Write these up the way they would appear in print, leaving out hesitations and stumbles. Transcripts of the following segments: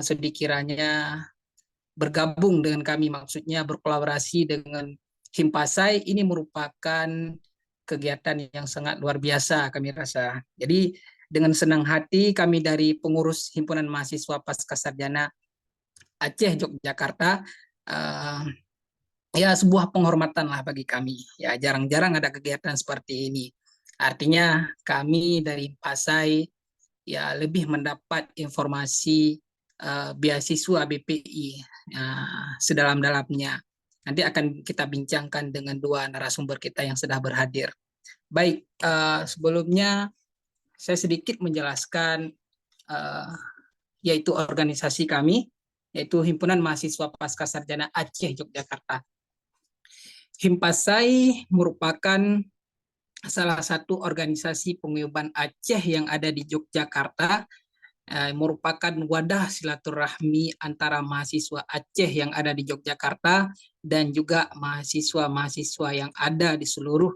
sedikiranya bergabung dengan kami, maksudnya berkolaborasi dengan Himpasai, ini merupakan kegiatan yang sangat luar biasa kami rasa. Jadi dengan senang hati kami dari pengurus Himpunan Mahasiswa Pascasarjana Aceh Yogyakarta, uh, ya sebuah penghormatan lah bagi kami. Ya jarang-jarang ada kegiatan seperti ini. Artinya kami dari Pasai ya lebih mendapat informasi beasiswa BPI sedalam-dalamnya. Nanti akan kita bincangkan dengan dua narasumber kita yang sudah berhadir. Baik, sebelumnya saya sedikit menjelaskan yaitu organisasi kami, yaitu Himpunan Mahasiswa Pascasarjana Aceh Yogyakarta. Himpasai merupakan salah satu organisasi paguyuban Aceh yang ada di Yogyakarta, merupakan wadah silaturahmi antara mahasiswa Aceh yang ada di Yogyakarta dan juga mahasiswa-mahasiswa yang ada di seluruh,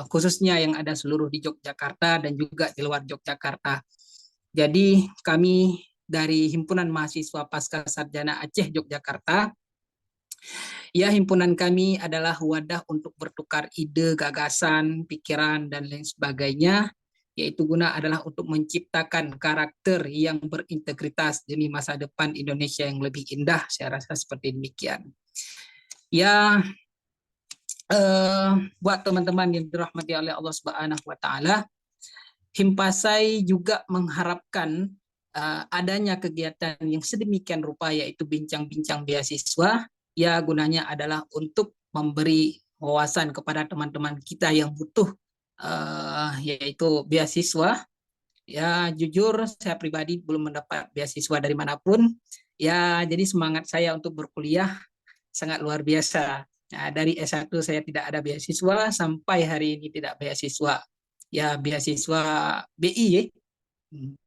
khususnya yang ada seluruh di Yogyakarta dan juga di luar Yogyakarta. Jadi kami dari Himpunan Mahasiswa Pascasarjana Aceh Yogyakarta, ya himpunan kami adalah wadah untuk bertukar ide, gagasan, pikiran, dan lain sebagainya, yaitu guna adalah untuk menciptakan karakter yang berintegritas demi masa depan Indonesia yang lebih indah, saya rasa seperti demikian. Ya, buat teman-teman yang dirahmati oleh Allah Subhanahu wa Ta'ala, Himpasai juga mengharapkan adanya kegiatan yang sedemikian rupa, yaitu bincang-bincang beasiswa. Ya, gunanya adalah untuk memberi wawasan kepada teman-teman kita yang butuh yaitu beasiswa. Ya, jujur saya pribadi belum mendapat beasiswa dari manapun. Ya, jadi semangat saya untuk berkuliah sangat luar biasa. Nah, dari S1 saya tidak ada beasiswa, sampai hari ini tidak beasiswa. Ya, beasiswa BI ya,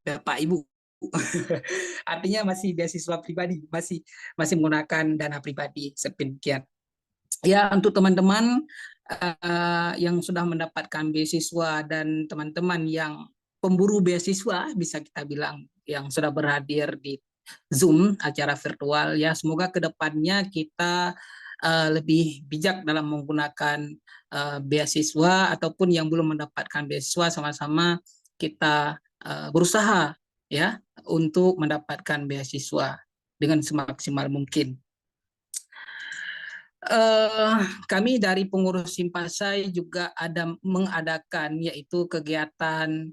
Bapak Ibu. Artinya masih beasiswa pribadi, masih masih menggunakan dana pribadi seperti. Ya, untuk teman-teman yang sudah mendapatkan beasiswa dan teman-teman yang pemburu beasiswa, bisa kita bilang, yang sudah berhadir di Zoom acara virtual, ya semoga kedepannya kita lebih bijak dalam menggunakan beasiswa, ataupun yang belum mendapatkan beasiswa sama-sama kita berusaha ya untuk mendapatkan beasiswa dengan semaksimal mungkin. Kami dari pengurus Himpasai juga ada mengadakan yaitu kegiatan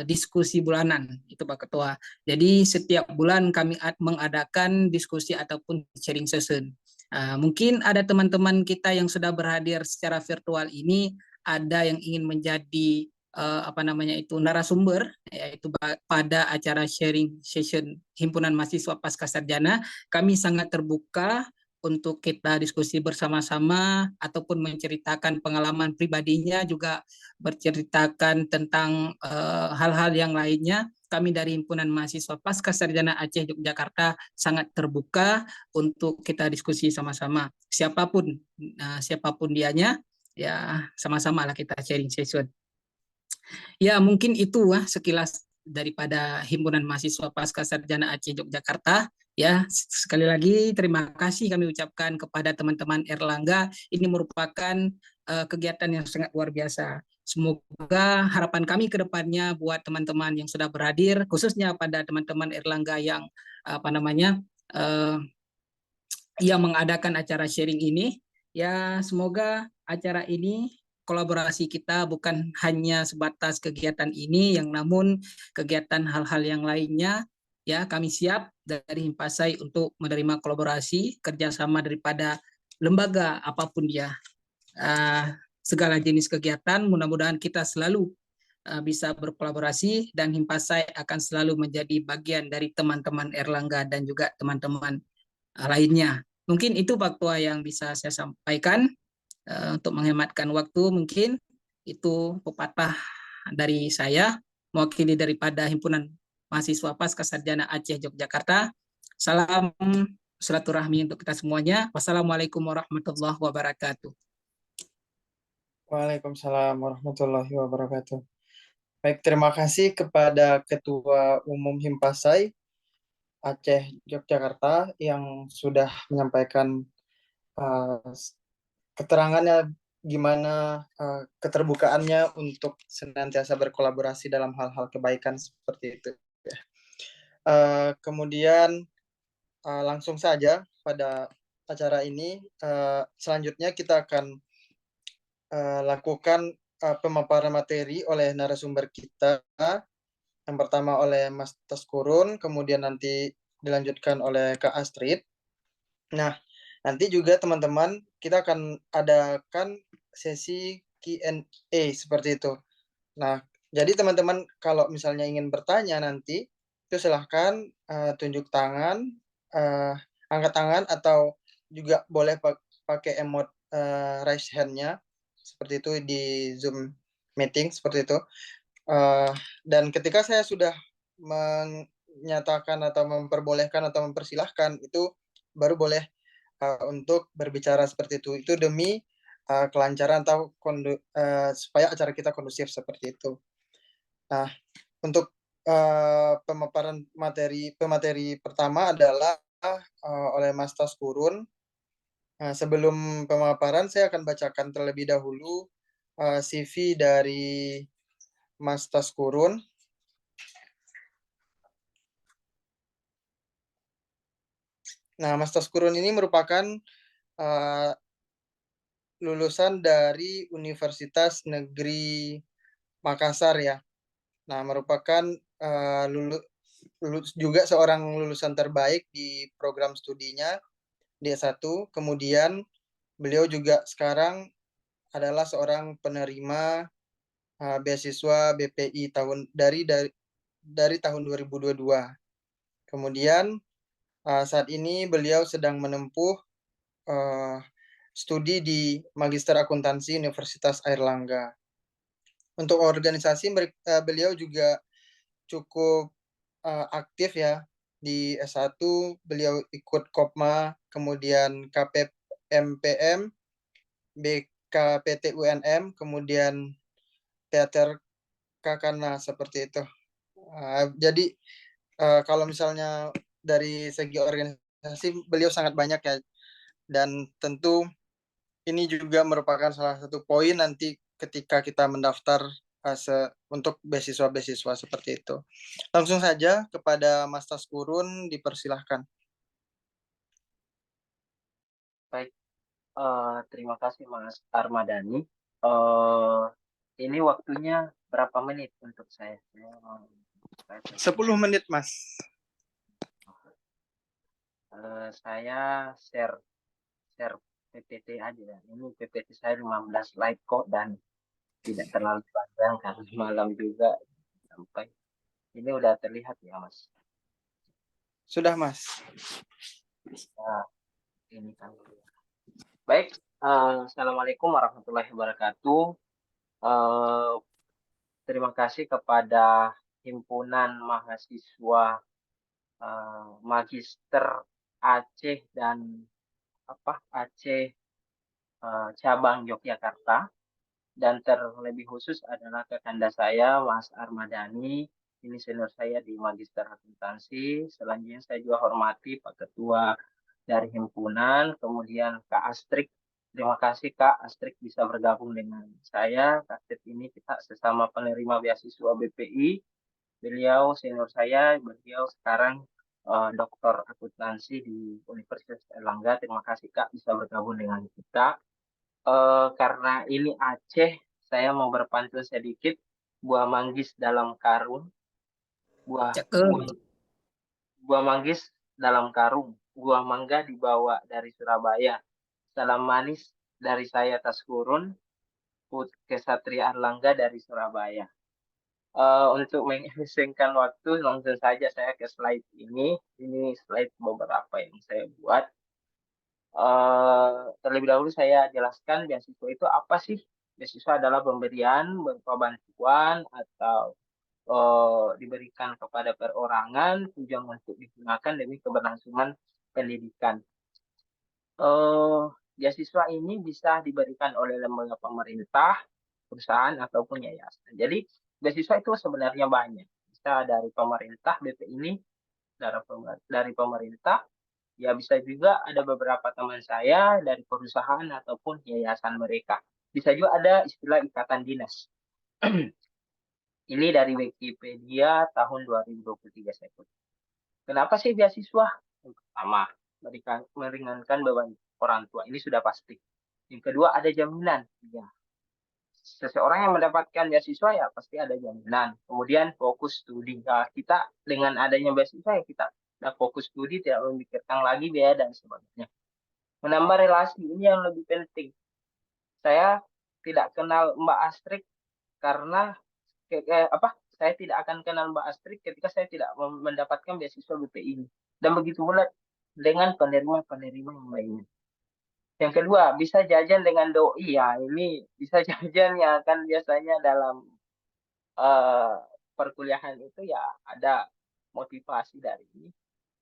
diskusi bulanan, itu Pak Ketua. Jadi setiap bulan kami mengadakan diskusi ataupun sharing session. Mungkin ada teman-teman kita yang sudah berhadir secara virtual ini, ada yang ingin menjadi apa namanya itu narasumber, yaitu pada acara sharing session Himpunan Mahasiswa Pascasarjana. Kami sangat terbuka untuk kita diskusi bersama-sama, ataupun menceritakan pengalaman pribadinya, juga berceritakan tentang hal-hal yang lainnya. Kami dari Himpunan Mahasiswa Pascasarjana Aceh Yogyakarta sangat terbuka untuk kita diskusi sama-sama. Siapapun dianya, ya sama-sama lah kita sharing session. Ya mungkin itu sekilas daripada Himpunan Mahasiswa Pascasarjana Aceh Yogyakarta. Ya, sekali lagi terima kasih kami ucapkan kepada teman-teman Erlangga. Ini merupakan kegiatan yang sangat luar biasa. Semoga harapan kami ke depannya buat teman-teman yang sudah berhadir, khususnya pada teman-teman Erlangga yang apa namanya yang mengadakan acara sharing ini, ya semoga acara ini, kolaborasi kita bukan hanya sebatas kegiatan ini, yang namun kegiatan hal-hal yang lainnya. Ya, kami siap dari Himpasai untuk menerima kolaborasi kerjasama daripada lembaga apapun dia. Segala jenis kegiatan, mudah-mudahan kita selalu bisa berkolaborasi, dan Himpasai akan selalu menjadi bagian dari teman-teman Erlangga dan juga teman-teman lainnya. Mungkin itu Pak Tua yang bisa saya sampaikan untuk menghematkan waktu. Mungkin itu pepatah dari saya, mewakili daripada Himpunan Mahasiswa Pascasarjana Aceh Yogyakarta. Salam silaturahmi untuk kita semuanya. Wassalamualaikum warahmatullahi wabarakatuh. Waalaikumsalam warahmatullahi wabarakatuh. Baik, terima kasih kepada Ketua Umum Himpasai, Aceh Yogyakarta yang sudah menyampaikan uh, keterangannya gimana keterbukaannya untuk senantiasa berkolaborasi dalam hal-hal kebaikan seperti itu. Kemudian langsung saja pada acara ini, selanjutnya kita akan lakukan pemaparan materi oleh narasumber kita. Yang pertama oleh Mas Taskurun, kemudian nanti dilanjutkan oleh Kak Astrid. Nah, nanti juga teman-teman kita akan adakan sesi Q&A seperti itu. Nah, jadi teman-teman kalau misalnya ingin bertanya nanti, itu silahkan tunjuk tangan, uh, angkat tangan, atau juga boleh pakai emot raise hand-nya, seperti itu di Zoom meeting, seperti itu. Dan ketika saya sudah menyatakan atau memperbolehkan atau mempersilahkan, itu baru boleh untuk berbicara seperti itu. Itu demi kelancaran atau supaya acara kita kondusif seperti itu. Nah, untuk pemateri pertama adalah oleh Mas Taskurun. Nah, sebelum pemaparan saya akan bacakan terlebih dahulu CV dari Mas Taskurun. Nah, Mas Taskurun ini merupakan lulusan dari Universitas Negeri Makassar ya. Nah, merupakan juga seorang lulusan terbaik di program studinya D1. Kemudian beliau juga sekarang adalah seorang penerima beasiswa BPI dari tahun 2022. Kemudian saat ini beliau sedang menempuh studi di Magister Akuntansi Universitas Airlangga. Untuk organisasi beliau juga cukup aktif ya. Di S1 beliau ikut Kopma, kemudian KPMPM, BKPT UNM, kemudian Teater Kakana, seperti itu. Jadi kalau misalnya dari segi organisasi beliau sangat banyak ya, dan tentu ini juga merupakan salah satu poin nanti ketika kita mendaftar untuk beasiswa-beasiswa seperti itu. Langsung saja kepada Mas Taskurun, dipersilahkan. Baik, terima kasih Mas Armadani. Uh, ini waktunya berapa menit untuk saya? 10 menit, Mas. Saya share PPT aja ya. Ini PPT saya 15 slide kok, dan tidak terlalu panjang karena malam juga sampai. Ini udah terlihat ya Mas? Sudah, Mas. Nah, ini kan. Baik, Assalamualaikum warahmatullahi wabarakatuh. Terima kasih kepada Himpunan Mahasiswa Magister Aceh dan Aceh cabang Yogyakarta, dan terlebih khusus adalah Kakanda saya Mas Armadani, ini senior saya di Magister Akuntansi. Selanjutnya saya juga hormati Pak Ketua dari himpunan, kemudian Kak Astrid. Terima kasih Kak Astrid bisa bergabung dengan saya. Kak Astrid ini kita sesama penerima beasiswa BPI. Beliau senior saya, beliau sekarang doktor akuntansi di Universitas Erlangga. Terima kasih Kak bisa bergabung dengan kita. Karena ini Aceh, saya mau berpantun sedikit. Buah manggis dalam karung, buah buah, buah manggis dalam karung, buah mangga dibawa dari Surabaya. Salam manis dari saya Taskurun, Kesatria Erlangga dari Surabaya. Untuk mengefisienkan waktu, langsung saja saya ke slide ini. Ini slide beberapa yang saya buat. Terlebih dahulu saya jelaskan beasiswa itu apa sih? Beasiswa adalah pemberian berupa bantuan atau diberikan kepada perorangan tujuan untuk digunakan demi keberlangsungan pendidikan. Beasiswa ini bisa diberikan oleh lembaga pemerintah, perusahaan, ataupun yayasan. Jadi beasiswa itu sebenarnya banyak. Bisa dari pemerintah, BP ini dari pemerintah. Ya bisa juga ada beberapa teman saya dari perusahaan ataupun yayasan mereka. Bisa juga ada istilah ikatan dinas. Ini dari Wikipedia tahun 2023 saya kutip. Kenapa sih beasiswa? Yang pertama, meringankan beban orang tua. Ini sudah pasti. Yang kedua, ada jaminan. Ya, seseorang yang mendapatkan beasiswa ya pasti ada jaminan. Kemudian fokus studi. Nah, kita dengan adanya beasiswa ya kita fokus studi, tidak memikirkan lagi biaya dan sebagainya. Menambah relasi, ini yang lebih penting. Saya tidak kenal Mbak Astrid karena saya tidak akan kenal Mbak Astrid ketika saya tidak mendapatkan beasiswa BPI ini. Dan begitu pula dengan penerima-penerima yang lainnya. Yang kedua, bisa jajan dengan doi. Ya, ini bisa jajan ya kan biasanya dalam perkuliahan itu ya ada motivasi dari ini.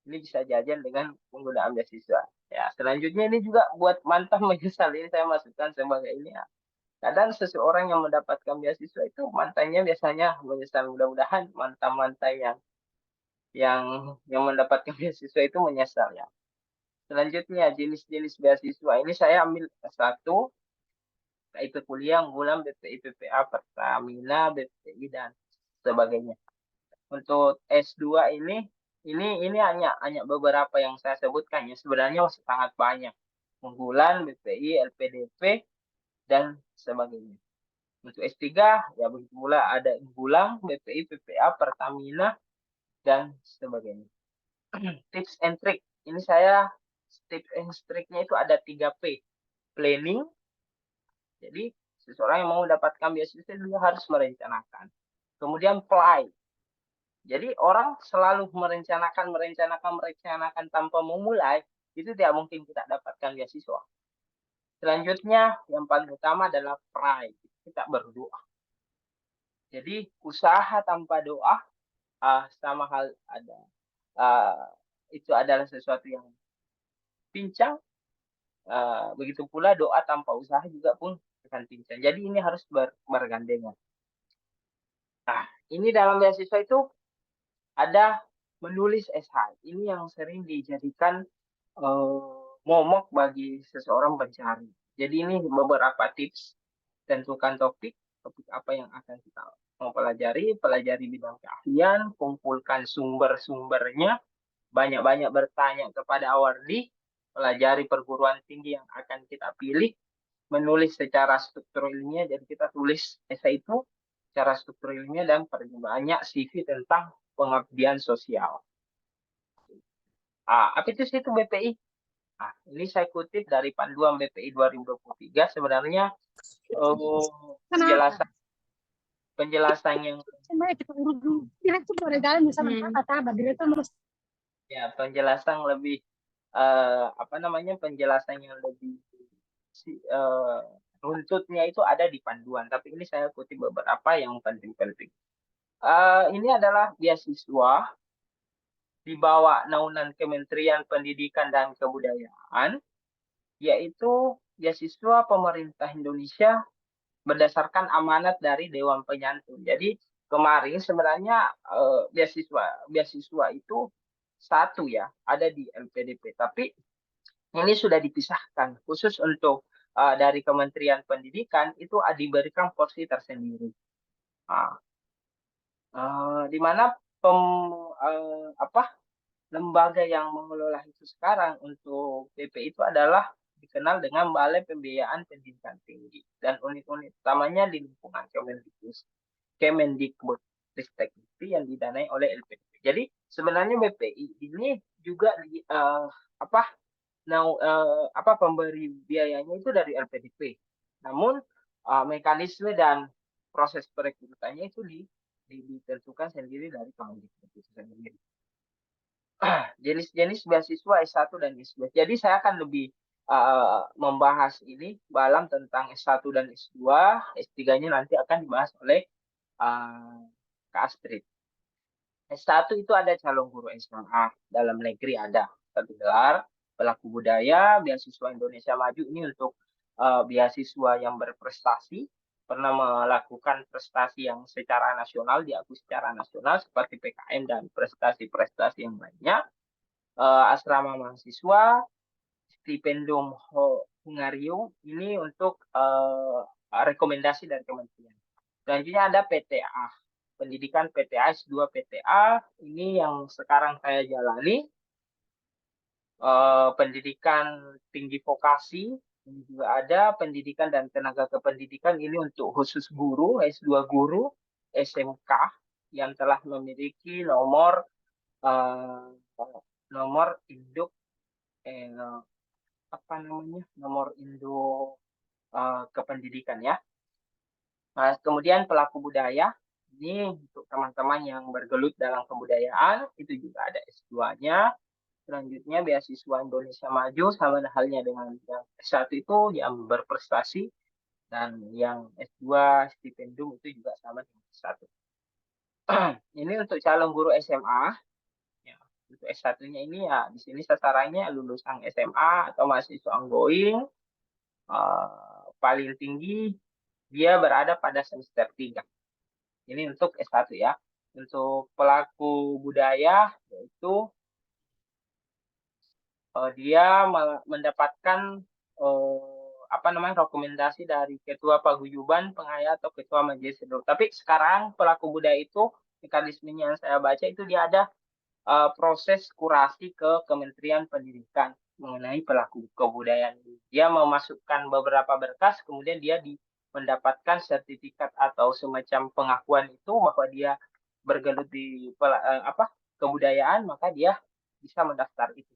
Ini bisa jajan dengan penggunaan beasiswa. Ya, selanjutnya ini juga buat mantan menyesal. Ini saya masukkan sebagai ini ya. Kadang seseorang yang mendapatkan beasiswa itu mantannya biasanya menyesal. Mudah-mudahan mantan-mantan yang mendapatkan beasiswa itu menyesal ya. Selanjutnya jenis-jenis beasiswa. Ini saya ambil S1, IP kuliah unggulan BPI PPA Pertamina, BPI dan sebagainya. Untuk S2 ini hanya beberapa yang saya sebutkan ya. Sebenarnya masih sangat banyak. Unggulan, BPI, LPDP dan sebagainya. Untuk S3 ya begitu pula ada unggulan, BPI, PPA, Pertamina dan sebagainya. Tips and trick. Ini saya tips and tricknya itu ada 3P. Planning. Jadi seseorang yang mau mendapatkan beasiswa dia harus merencanakan. Kemudian play. Jadi orang selalu merencanakan tanpa memulai, itu tidak mungkin kita dapatkan beasiswa. Selanjutnya yang paling utama adalah pray. Kita berdoa. Jadi usaha tanpa doa sama hal ada itu adalah sesuatu yang pincang. Begitu pula doa tanpa usaha juga pun akan pincang. Jadi ini harus bergandengan. Nah, ini dalam beasiswa itu ada menulis esai. Ini yang sering dijadikan momok bagi seseorang pencari. Jadi ini beberapa tips. Tentukan topik apa yang akan kita mau pelajari bidang keahlian, kumpulkan sumber-sumbernya, banyak-banyak bertanya kepada awardi, pelajari perguruan tinggi yang akan kita pilih, menulis secara struktur ilmiah, jadi kita tulis esai itu secara struktur ilmiah dan perbanyak CV tentang pengabdian sosial. Apa itu BPI? Ini saya kutip dari panduan BPI 2023. Sebenarnya penjelasan yang penjelasan lebih penjelasan yang lebih runtutnya itu ada di panduan, tapi ini saya kutip beberapa yang penting-penting. Ini adalah beasiswa di bawah naungan Kementerian Pendidikan dan Kebudayaan, yaitu beasiswa pemerintah Indonesia berdasarkan amanat dari Dewan Penyantun. Jadi kemarin sebenarnya beasiswa itu satu ya, ada di LPDP, tapi ini sudah dipisahkan khusus untuk dari Kementerian Pendidikan itu diberikan porsi tersendiri. Di mana lembaga yang mengelola itu sekarang untuk BP itu adalah dikenal dengan Balai Pembiayaan Pendidikan Tinggi dan unit-unit utamanya di lingkungan Kemendikbud Ristek yang didanai oleh LPDP. Jadi sebenarnya BPI ini juga pemberi biayanya itu dari LPDP. Namun mekanisme dan proses perekrutannya itu ditentukan sendiri dari Kemendikbud itu sendiri. Jenis-jenis beasiswa S1 dan S2. Jadi saya akan lebih membahas ini dalam tentang S1 dan S2. S3-nya nanti akan dibahas oleh Kak Astrid. S1 itu ada calon guru SMA dalam negeri, ada satu gelar pelaku budaya, beasiswa Indonesia Maju ini untuk beasiswa yang berprestasi, pernah melakukan prestasi yang secara nasional, diakui secara nasional seperti PKM dan prestasi-prestasi yang lainnya. Asrama mahasiswa, stipendium Hungarium ini untuk rekomendasi dari kementerian. Selanjutnya ada PTA, pendidikan PTA S2 PTA, ini yang sekarang saya jalani. Pendidikan tinggi vokasi, ini juga ada pendidikan dan tenaga kependidikan ini untuk khusus guru, S2 guru, SMK yang telah memiliki nomor induk nomor induk kependidikan ya. Nah, kemudian pelaku budaya, ini untuk teman-teman yang bergelut dalam kebudayaan, itu juga ada S2-nya. Selanjutnya beasiswa Indonesia Maju sama halnya dengan yang S1 itu yang berprestasi, dan yang S2 stipendium itu juga sama dengan S1. Ini untuk calon guru SMA. Ya, untuk S1-nya ini ya di sini sasarannya lulusan SMA atau mahasiswa ongoing. Paling tinggi dia berada pada semester 3. Ini untuk S1 ya. Untuk pelaku budaya yaitu dia mendapatkan rekomendasi dari ketua paguyuban, penghayat atau ketua majelis syuro. Tapi sekarang pelaku budaya itu mekanismenya yang saya baca itu dia ada proses kurasi ke Kementerian Pendidikan mengenai pelaku kebudayaan. Dia memasukkan beberapa berkas, kemudian dia mendapatkan sertifikat atau semacam pengakuan itu bahwa dia bergelut di kebudayaan, maka dia bisa mendaftar itu.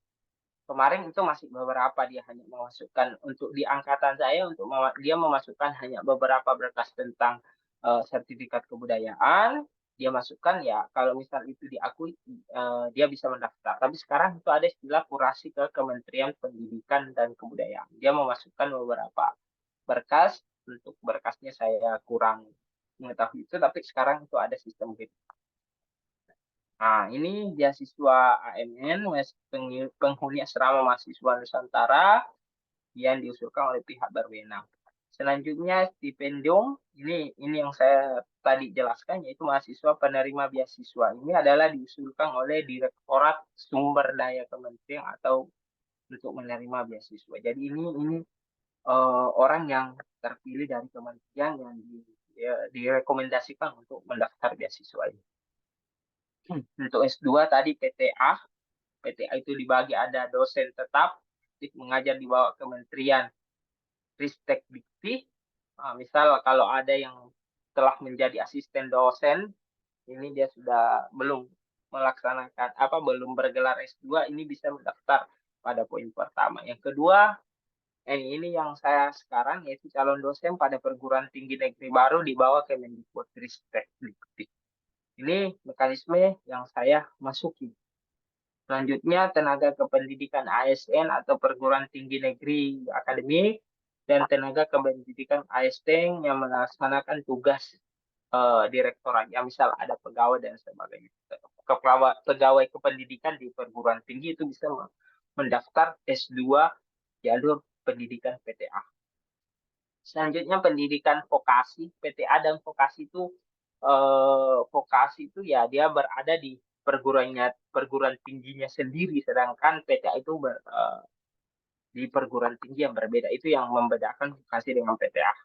Kemarin itu masih beberapa, dia hanya memasukkan untuk di angkatan saya dia memasukkan hanya beberapa berkas tentang sertifikat kebudayaan, dia masukkan ya kalau misal itu diakui dia bisa mendaftar. Tapi sekarang itu ada istilah kurasi ke Kementerian Pendidikan dan Kebudayaan. Dia memasukkan beberapa berkas, untuk berkasnya saya kurang mengetahui itu, tapi sekarang itu ada sistem gitu. Nah, ini beasiswa AMN, penghuni asrama mahasiswa Nusantara yang diusulkan oleh pihak berwenang. Selanjutnya stipendium, ini yang saya tadi jelaskan, yaitu mahasiswa penerima beasiswa. Ini adalah diusulkan oleh Direktorat Sumber Daya Kementerian atau untuk menerima beasiswa. Jadi ini orang yang terpilih dari kementerian yang direkomendasikan untuk mendaftar beasiswa ini. Untuk S2 tadi PTA itu dibagi ada dosen tetap, mengajar di bawah Kementerian Ristek Dikti. Misal kalau ada yang telah menjadi asisten dosen, ini dia sudah belum melaksanakan belum bergelar S2, ini bisa mendaftar pada poin pertama. Yang kedua, ini yang saya sekarang yaitu calon dosen pada perguruan tinggi negeri baru di bawah Kemendikbud Ristek Dikti. Ini mekanisme yang saya masuki. Selanjutnya, tenaga kependidikan ASN atau perguruan tinggi negeri akademik dan tenaga kependidikan ASN yang melaksanakan tugas direktorat. Ya, misal ada pegawai dan sebagainya. Pegawai kependidikan di perguruan tinggi itu bisa mendaftar S2 jalur pendidikan PTA. Selanjutnya pendidikan vokasi, PTA dan vokasi itu ya dia berada di perguruan tingginya sendiri, sedangkan PTA itu di perguruan tinggi yang berbeda. Itu yang membedakan vokasi dengan PTA.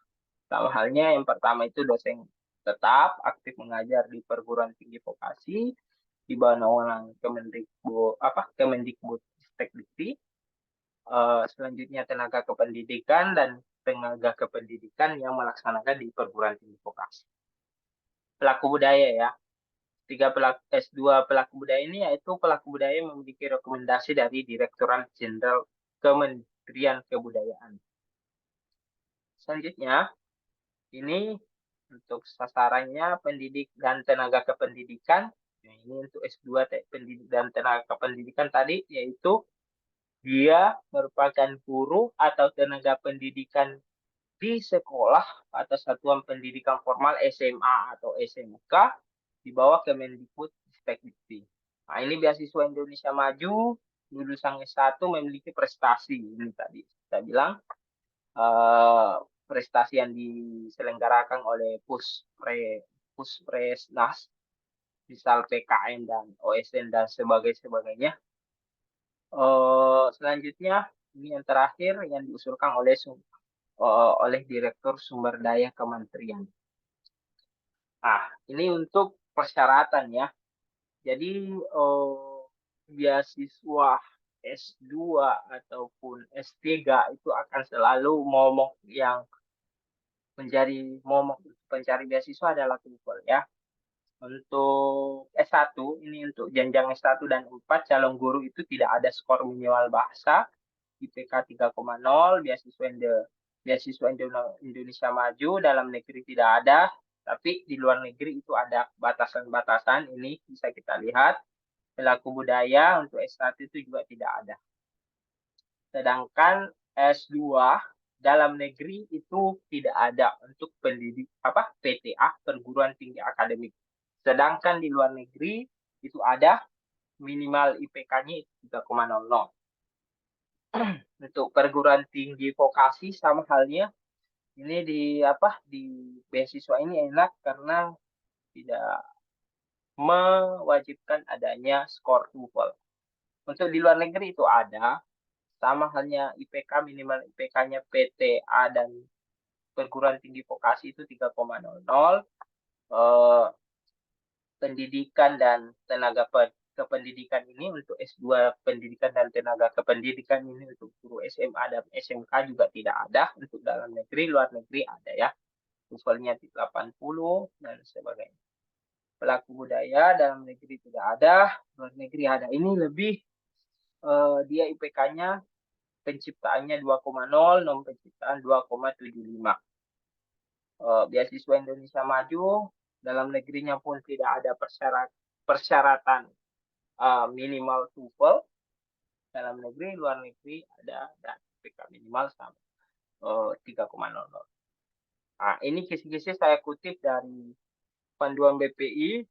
Sama halnya yang pertama itu dosen tetap aktif mengajar di perguruan tinggi vokasi di bawah naungan Kemendikbud Ristek Dikti. Selanjutnya tenaga kependidikan dan tenaga kependidikan yang melaksanakan di perguruan tinggi vokasi. Pelaku budaya ya. S2 pelaku budaya ini yaitu pelaku budaya yang memiliki rekomendasi dari Direktorat Jenderal Kementerian Kebudayaan. Selanjutnya, ini untuk sasarannya pendidik dan tenaga kependidikan. Nah, ini untuk S2 pendidik dan tenaga kependidikan tadi, yaitu dia merupakan guru atau tenaga pendidikan di sekolah atau satuan pendidikan formal SMA atau SMK di bawah Kemendikbud Ristek Dikti. Nah, ini beasiswa Indonesia Maju, lulusan S1 memiliki prestasi. Ini tadi saya bilang prestasi yang diselenggarakan oleh Puspresnas, misal PKN dan OSN dan sebagainya. Selanjutnya ini yang terakhir yang diusulkan oleh Direktur Sumber Daya Kementerian. Nah, ini untuk persyaratan ya. Jadi beasiswa S2 ataupun S3 itu akan selalu momok yang menjadi momok pencari beasiswa adalah TOEFL ya. Untuk S1 ini untuk jenjang S1 dan 4 calon guru itu tidak ada skor minimal bahasa, IPK 3,0, beasiswa Indonesia Maju, dalam negeri tidak ada, tapi di luar negeri itu ada batasan-batasan, ini bisa kita lihat. Pelaku budaya untuk S1 itu juga tidak ada. Sedangkan S2 dalam negeri itu tidak ada untuk PTA, perguruan tinggi akademik. Sedangkan di luar negeri itu ada minimal IPK-nya 3,00. Untuk perguruan tinggi vokasi sama halnya. Ini di beasiswa ini enak karena tidak mewajibkan adanya skor TOEFL. Untuk di luar negeri itu ada, sama halnya IPK, minimal IPK-nya PTA dan perguruan tinggi vokasi itu 3,00. Pendidikan dan tenaga kependidikan ini untuk S2 pendidikan dan tenaga kependidikan ini untuk guru SMA dan SMK juga tidak ada. Untuk dalam negeri, luar negeri ada ya. TOEFL-nya 80 dan sebagainya. Pelaku budaya dalam negeri tidak ada, luar negeri ada. Ini lebih dia IPK-nya penciptaannya 2,0, non penciptaan 2,75. Beasiswa Indonesia Maju dalam negerinya pun tidak ada persyaratan minimal TOEFL. Dalam negeri, luar negeri ada dan IPK minimal sama 3,00. Nah, ini kisi-kisi saya kutip dari panduan BPI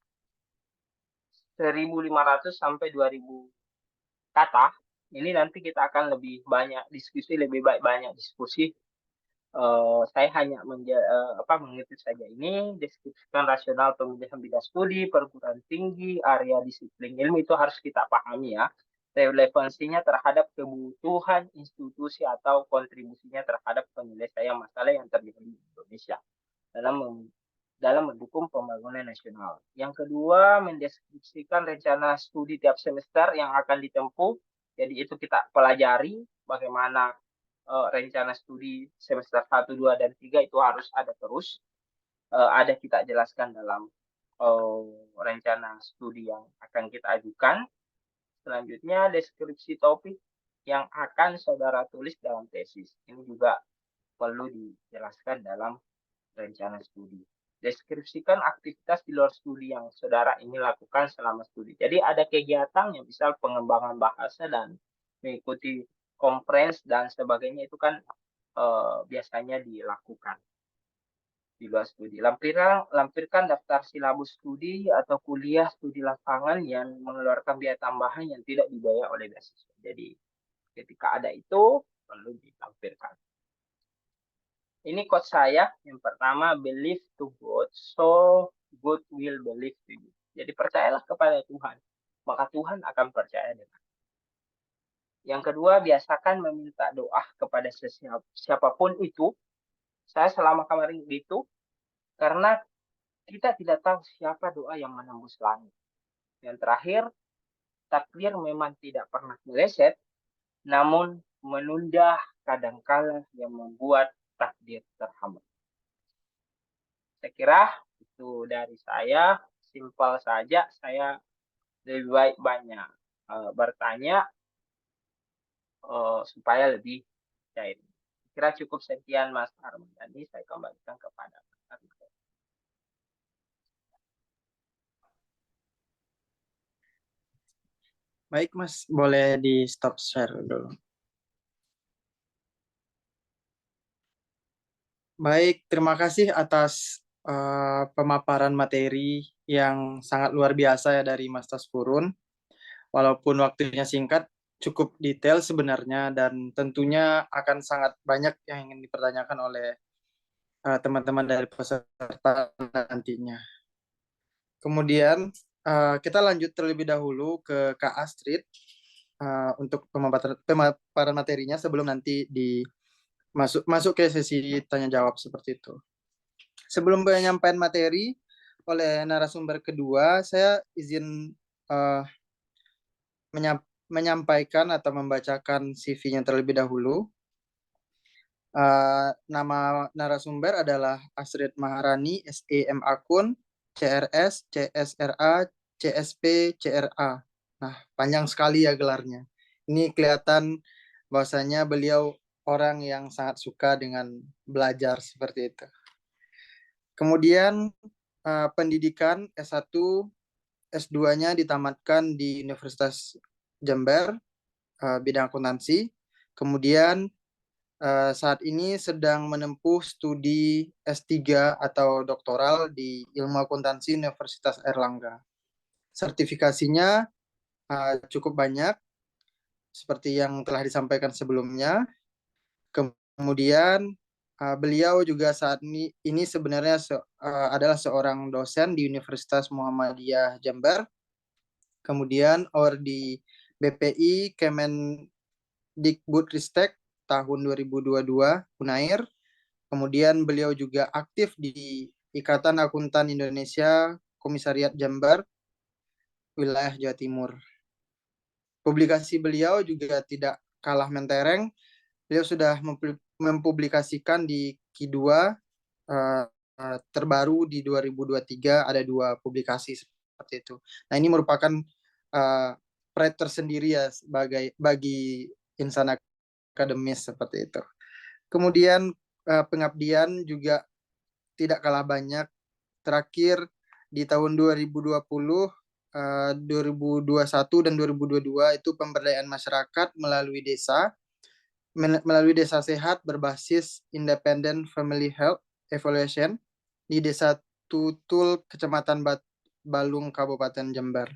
1.500 sampai 2.000 kata. Ini nanti kita akan lebih banyak diskusi, banyak diskusi. Saya hanya mengikuti saja ini. Deskripsikan rasional pemilihan bidang studi, perguruan tinggi, area disiplin ilmu itu harus kita pahami ya. Relevansinya terhadap kebutuhan institusi atau kontribusinya terhadap penyelesaian masalah yang terjadi di Indonesia dalam mendukung pembangunan nasional. Yang kedua, mendeskripsikan rencana studi tiap semester yang akan ditempuh. Jadi itu kita pelajari bagaimana rencana studi semester 1, 2, dan 3 itu harus ada terus. Ada kita jelaskan dalam rencana studi yang akan kita ajukan. Selanjutnya, deskripsi topik yang akan saudara tulis dalam tesis. Ini juga perlu dijelaskan dalam rencana studi. Deskripsikan aktivitas di luar studi yang saudara ini lakukan selama studi. Jadi ada kegiatan yang misal pengembangan bahasa dan mengikuti konferensi dan sebagainya itu kan biasanya dilakukan di luar studi. Lampirkan daftar silabus studi atau kuliah studi lapangan yang mengeluarkan biaya tambahan yang tidak dibayar oleh beasiswa. Jadi ketika ada itu perlu ditampilkan. Ini quote saya. Yang pertama, believe to God, so God will believe to you. Jadi percayalah kepada Tuhan, maka Tuhan akan percaya dengan. Yang kedua, biasakan meminta doa kepada siapapun itu. Saya selama kemarin itu, karena kita tidak tahu siapa doa yang menembus langit. Yang terakhir, takdir memang tidak pernah meleset, namun menunda kadangkala yang membuat takdir terhambat. Saya kira itu dari saya, simpel saja. Saya lebih baik banyak bertanya supaya lebih cair. Kira cukup sekian Mas Armadani, saya kembalikan kepada Mas Armadani. Baik Mas, boleh di stop share dulu. Baik, terima kasih atas pemaparan materi yang sangat luar biasa ya dari Mas Taskurun. Walaupun waktunya singkat, cukup detail sebenarnya dan tentunya akan sangat banyak yang ingin dipertanyakan oleh teman-teman dari peserta nantinya. Kemudian kita lanjut terlebih dahulu ke Kak Astrid untuk pemaparan materinya sebelum nanti masuk ke sesi tanya jawab seperti itu. Sebelum penyampaian materi oleh narasumber kedua, saya izin menyampaikan atau membacakan CV-nya terlebih dahulu. Nama narasumber adalah Astrid Maharani, SEM Akun, CRS, CSRA, CSP, CRA. Nah, panjang sekali ya gelarnya. Ini kelihatan bahwasanya beliau orang yang sangat suka dengan belajar seperti itu. Kemudian pendidikan S1, S2-nya ditamatkan di Universitas Jember, bidang akuntansi. Kemudian saat ini sedang menempuh studi S3 atau doktoral di Ilmu Akuntansi Universitas Airlangga. Sertifikasinya cukup banyak, seperti yang telah disampaikan sebelumnya. Kemudian beliau juga saat ini sebenarnya adalah seorang dosen di Universitas Muhammadiyah Jember. Kemudian di BPI Kemendikbudristek tahun 2022 Unair. Kemudian beliau juga aktif di Ikatan Akuntan Indonesia Komisariat Jember wilayah Jawa Timur. Publikasi beliau juga tidak kalah mentereng. Beliau sudah mempublikasikan di Q2 terbaru di 2023 ada 2 publikasi seperti itu. Nah, ini merupakan pride tersendiri ya bagi insan akademis seperti itu. Kemudian pengabdian juga tidak kalah banyak. Terakhir di tahun 2020, 2021 dan 2022 itu pemberdayaan masyarakat melalui desa sehat berbasis Independent Family Health Evaluation di Desa Tutul, Kecamatan Balung, Kabupaten Jember.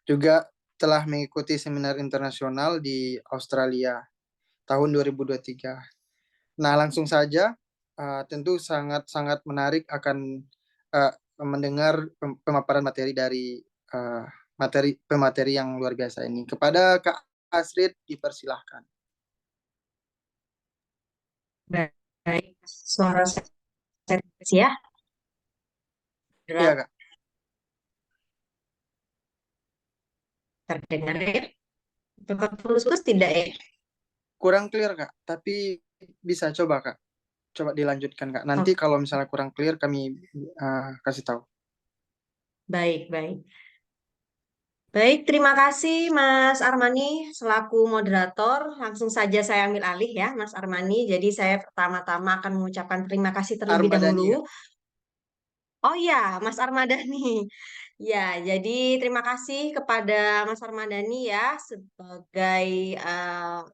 Juga telah mengikuti seminar internasional di Australia tahun 2023. Nah, langsung saja, tentu sangat-sangat menarik akan mendengar pemaparan materi dari pemateri yang luar biasa ini. Kepada Kak Astrid, dipersilahkan. Baik, suara saya ya? Iya, Kak. Terdengar ya? Tetap putus-putus tidak ya? Kurang clear, Kak. Tapi bisa coba, Kak. Coba dilanjutkan, Kak. Nanti kalau misalnya kurang clear, kami kasih tahu. Baik, baik. Baik, terima kasih Mas Armani selaku moderator. Langsung saja saya ambil alih ya, Mas Armani. Jadi saya pertama-tama akan mengucapkan terima kasih terlebih Armadani, dahulu. Oh ya, Mas Armadani. Ya, jadi terima kasih kepada Mas Armadani ya sebagai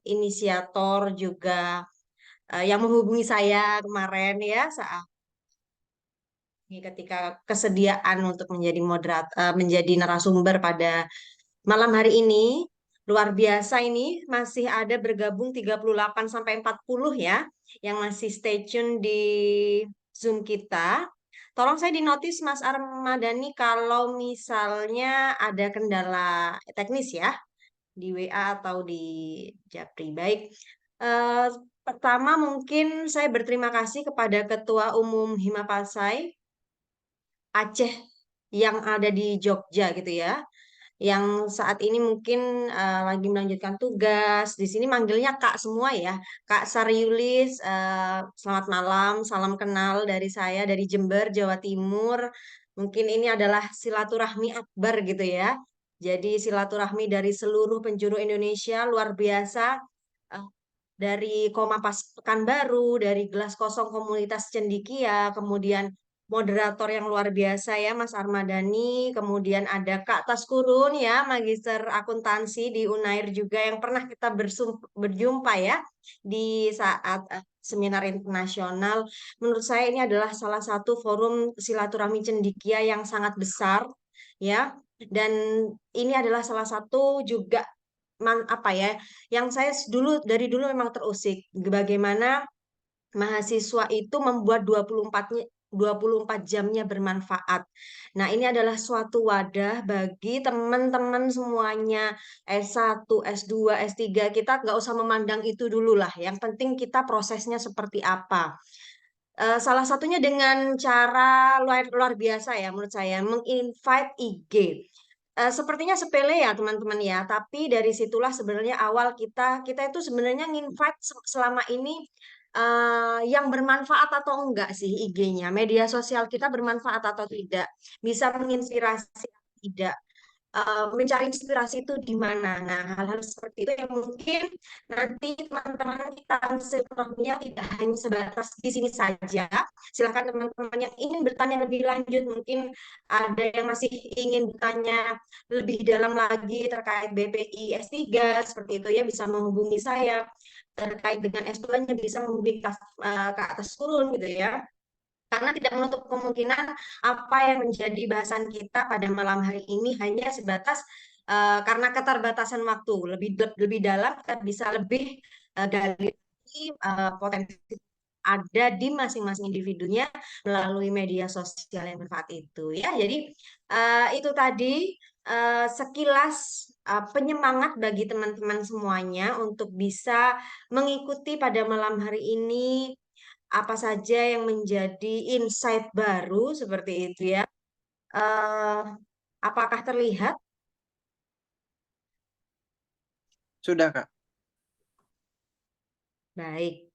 inisiator juga yang menghubungi saya kemarin ya saat ketika kesediaan untuk menjadi narasumber pada malam hari ini. Luar biasa ini masih ada bergabung 38 sampai 40 ya yang masih stay tune di Zoom kita. Tolong saya dinotis Mas Armadani kalau misalnya ada kendala teknis ya di WA atau di Japri. Baik. Eh, Pertama mungkin saya berterima kasih kepada Ketua Umum Himapasai Aceh yang ada di Jogja gitu ya, yang saat ini mungkin lagi melanjutkan tugas. Di sini manggilnya Kak semua ya. Kak Sariulis, selamat malam, salam kenal dari saya dari Jember, Jawa Timur. Mungkin ini adalah silaturahmi akbar gitu ya. Jadi silaturahmi dari seluruh penjuru Indonesia luar biasa. Eh, dari Komapas Pekanbaru, dari Gelas Kosong Komunitas Cendikia, kemudian moderator yang luar biasa ya Mas Armadani, kemudian ada Kak Taskurun ya, Magister Akuntansi di Unair juga yang pernah kita berjumpa ya di saat seminar internasional. Menurut saya ini adalah salah satu forum silaturahmi cendikia yang sangat besar ya. Dan ini adalah salah satu juga apa ya yang saya dari dulu memang terusik bagaimana mahasiswa itu membuat 24 jamnya bermanfaat. Nah, ini adalah suatu wadah bagi teman-teman semuanya S1, S2, S3. Kita nggak usah memandang itu dulu lah. Yang penting kita prosesnya seperti apa. Salah satunya dengan cara luar, luar biasa ya menurut saya, menginvite IG. Sepertinya sepele ya teman-teman ya, tapi dari situlah sebenarnya awal kita itu sebenarnya nginvite selama ini yang bermanfaat atau enggak sih IG-nya, media sosial kita bermanfaat atau tidak, bisa menginspirasi atau tidak, mencari inspirasi itu di mana. Nah, hal-hal seperti itu yang mungkin nanti teman-teman kita sepenuhnya tidak hanya sebatas di sini saja. Silakan teman-teman yang ingin bertanya lebih lanjut, mungkin ada yang masih ingin bertanya lebih dalam lagi terkait BPI S3 seperti itu ya, bisa menghubungi saya. Terkait dengan S2-nya bisa menghubungi ke atas turun gitu ya. Karena tidak menutup kemungkinan apa yang menjadi bahasan kita pada malam hari ini hanya sebatas karena keterbatasan waktu. Lebih dalam kita bisa lebih gali potensi ada di masing-masing individunya melalui media sosial yang bermanfaat itu ya. Jadi itu tadi sekilas penyemangat bagi teman-teman semuanya untuk bisa mengikuti pada malam hari ini apa saja yang menjadi insight baru seperti itu ya. Eh, apakah terlihat? Sudah, Kak. Baik.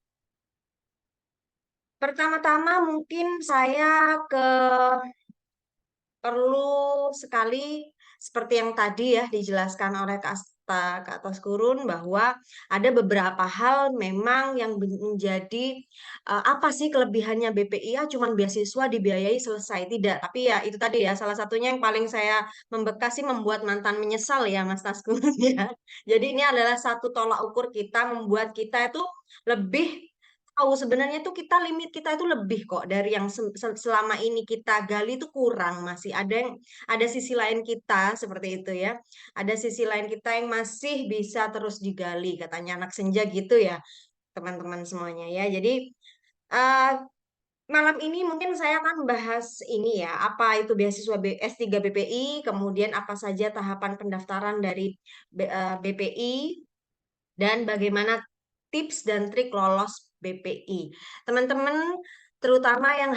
Pertama-tama mungkin saya perlu sekali seperti yang tadi ya dijelaskan oleh Kak Atas Kurun bahwa ada beberapa hal memang yang menjadi apa sih kelebihannya BPIA cuman beasiswa dibiayai selesai tidak, tapi ya itu tadi ya salah satunya yang paling saya membekas sih membuat mantan menyesal ya Mas Taskurun ya. Jadi ini adalah satu tolak ukur kita membuat kita itu lebih tahu sebenarnya tuh kita limit kita itu lebih kok dari yang selama ini kita gali itu kurang, masih ada sisi lain kita seperti itu ya, ada sisi lain kita yang masih bisa terus digali katanya anak senja gitu ya teman-teman semuanya ya. Jadi eh, malam ini mungkin saya akan bahas ini ya, apa itu beasiswa S3 BPI, kemudian apa saja tahapan pendaftaran dari BPI, dan bagaimana tips dan trik lolos BPI. Teman-teman, terutama yang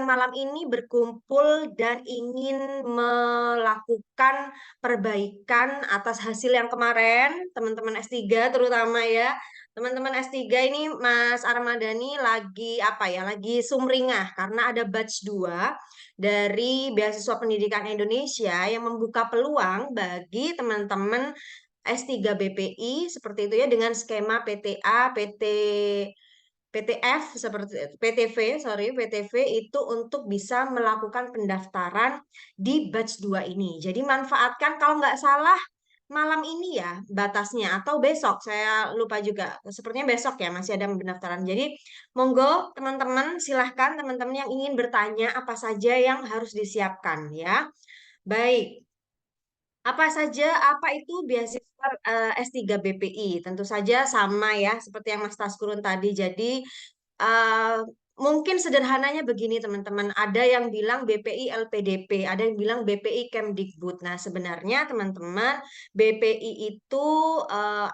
malam ini berkumpul dan ingin melakukan perbaikan atas hasil yang kemarin, teman-teman S3 terutama ya. Teman-teman S3 ini Mas Armadani lagi apa ya? Lagi sumringah karena ada batch 2 dari Beasiswa Pendidikan Indonesia yang membuka peluang bagi teman-teman S3 BPI seperti itu ya dengan skema PTA, PTF seperti PTV itu untuk bisa melakukan pendaftaran di batch 2 ini. Jadi manfaatkan kalau nggak salah malam ini ya batasnya atau besok saya lupa juga. Sepertinya besok ya masih ada pendaftaran. Jadi monggo teman-teman silahkan teman-teman yang ingin bertanya apa saja yang harus disiapkan ya. Baik. Apa itu beasiswa S3 BPI? Tentu saja sama ya, seperti yang Mas Taskurun tadi. Jadi, eh, mungkin sederhananya begini teman-teman. Ada yang bilang BPI LPDP, ada yang bilang BPI Kemdikbud. Nah, sebenarnya teman-teman, BPI itu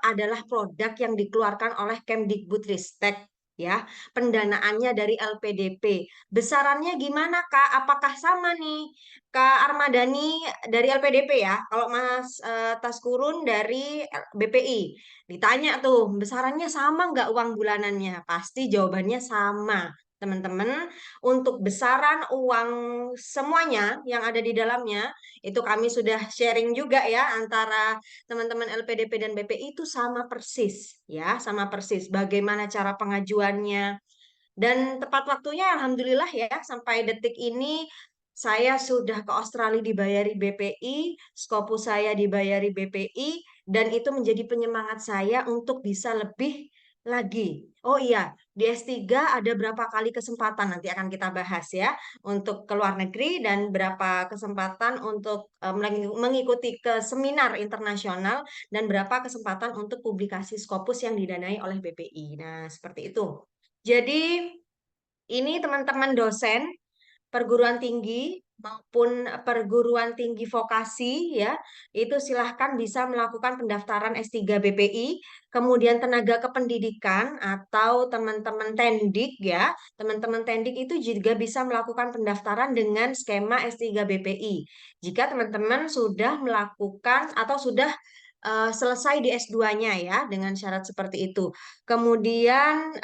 adalah produk yang dikeluarkan oleh Kemdikbudristek. Ya, pendanaannya dari LPDP. Besarannya gimana, Kak? Apakah sama nih? Kak Armadani dari LPDP ya, kalau Mas Taskurun dari BPI. Ditanya tuh, besarannya sama nggak uang bulanannya? Pasti jawabannya sama. Teman-teman, untuk besaran uang semuanya yang ada di dalamnya, itu kami sudah sharing juga ya antara teman-teman LPDP dan BPI itu sama persis ya, sama persis. Bagaimana cara pengajuannya, dan tepat waktunya alhamdulillah ya sampai detik ini saya sudah ke Australia dibayari BPI, Scopus saya dibayari BPI, dan itu menjadi penyemangat saya untuk bisa lebih lagi. Oh iya, di S3 ada berapa kali kesempatan nanti akan kita bahas ya untuk ke luar negeri dan berapa kesempatan untuk mengikuti ke seminar internasional dan berapa kesempatan untuk publikasi Scopus yang didanai oleh BPI. Nah, seperti itu. Jadi ini teman-teman dosen perguruan tinggi maupun perguruan tinggi vokasi ya, itu silahkan bisa melakukan pendaftaran S3 BPI, kemudian tenaga kependidikan atau teman-teman tendik ya, teman-teman tendik itu juga bisa melakukan pendaftaran dengan skema S3 BPI. Jika teman-teman sudah melakukan atau sudah selesai di S2-nya ya dengan syarat seperti itu. Kemudian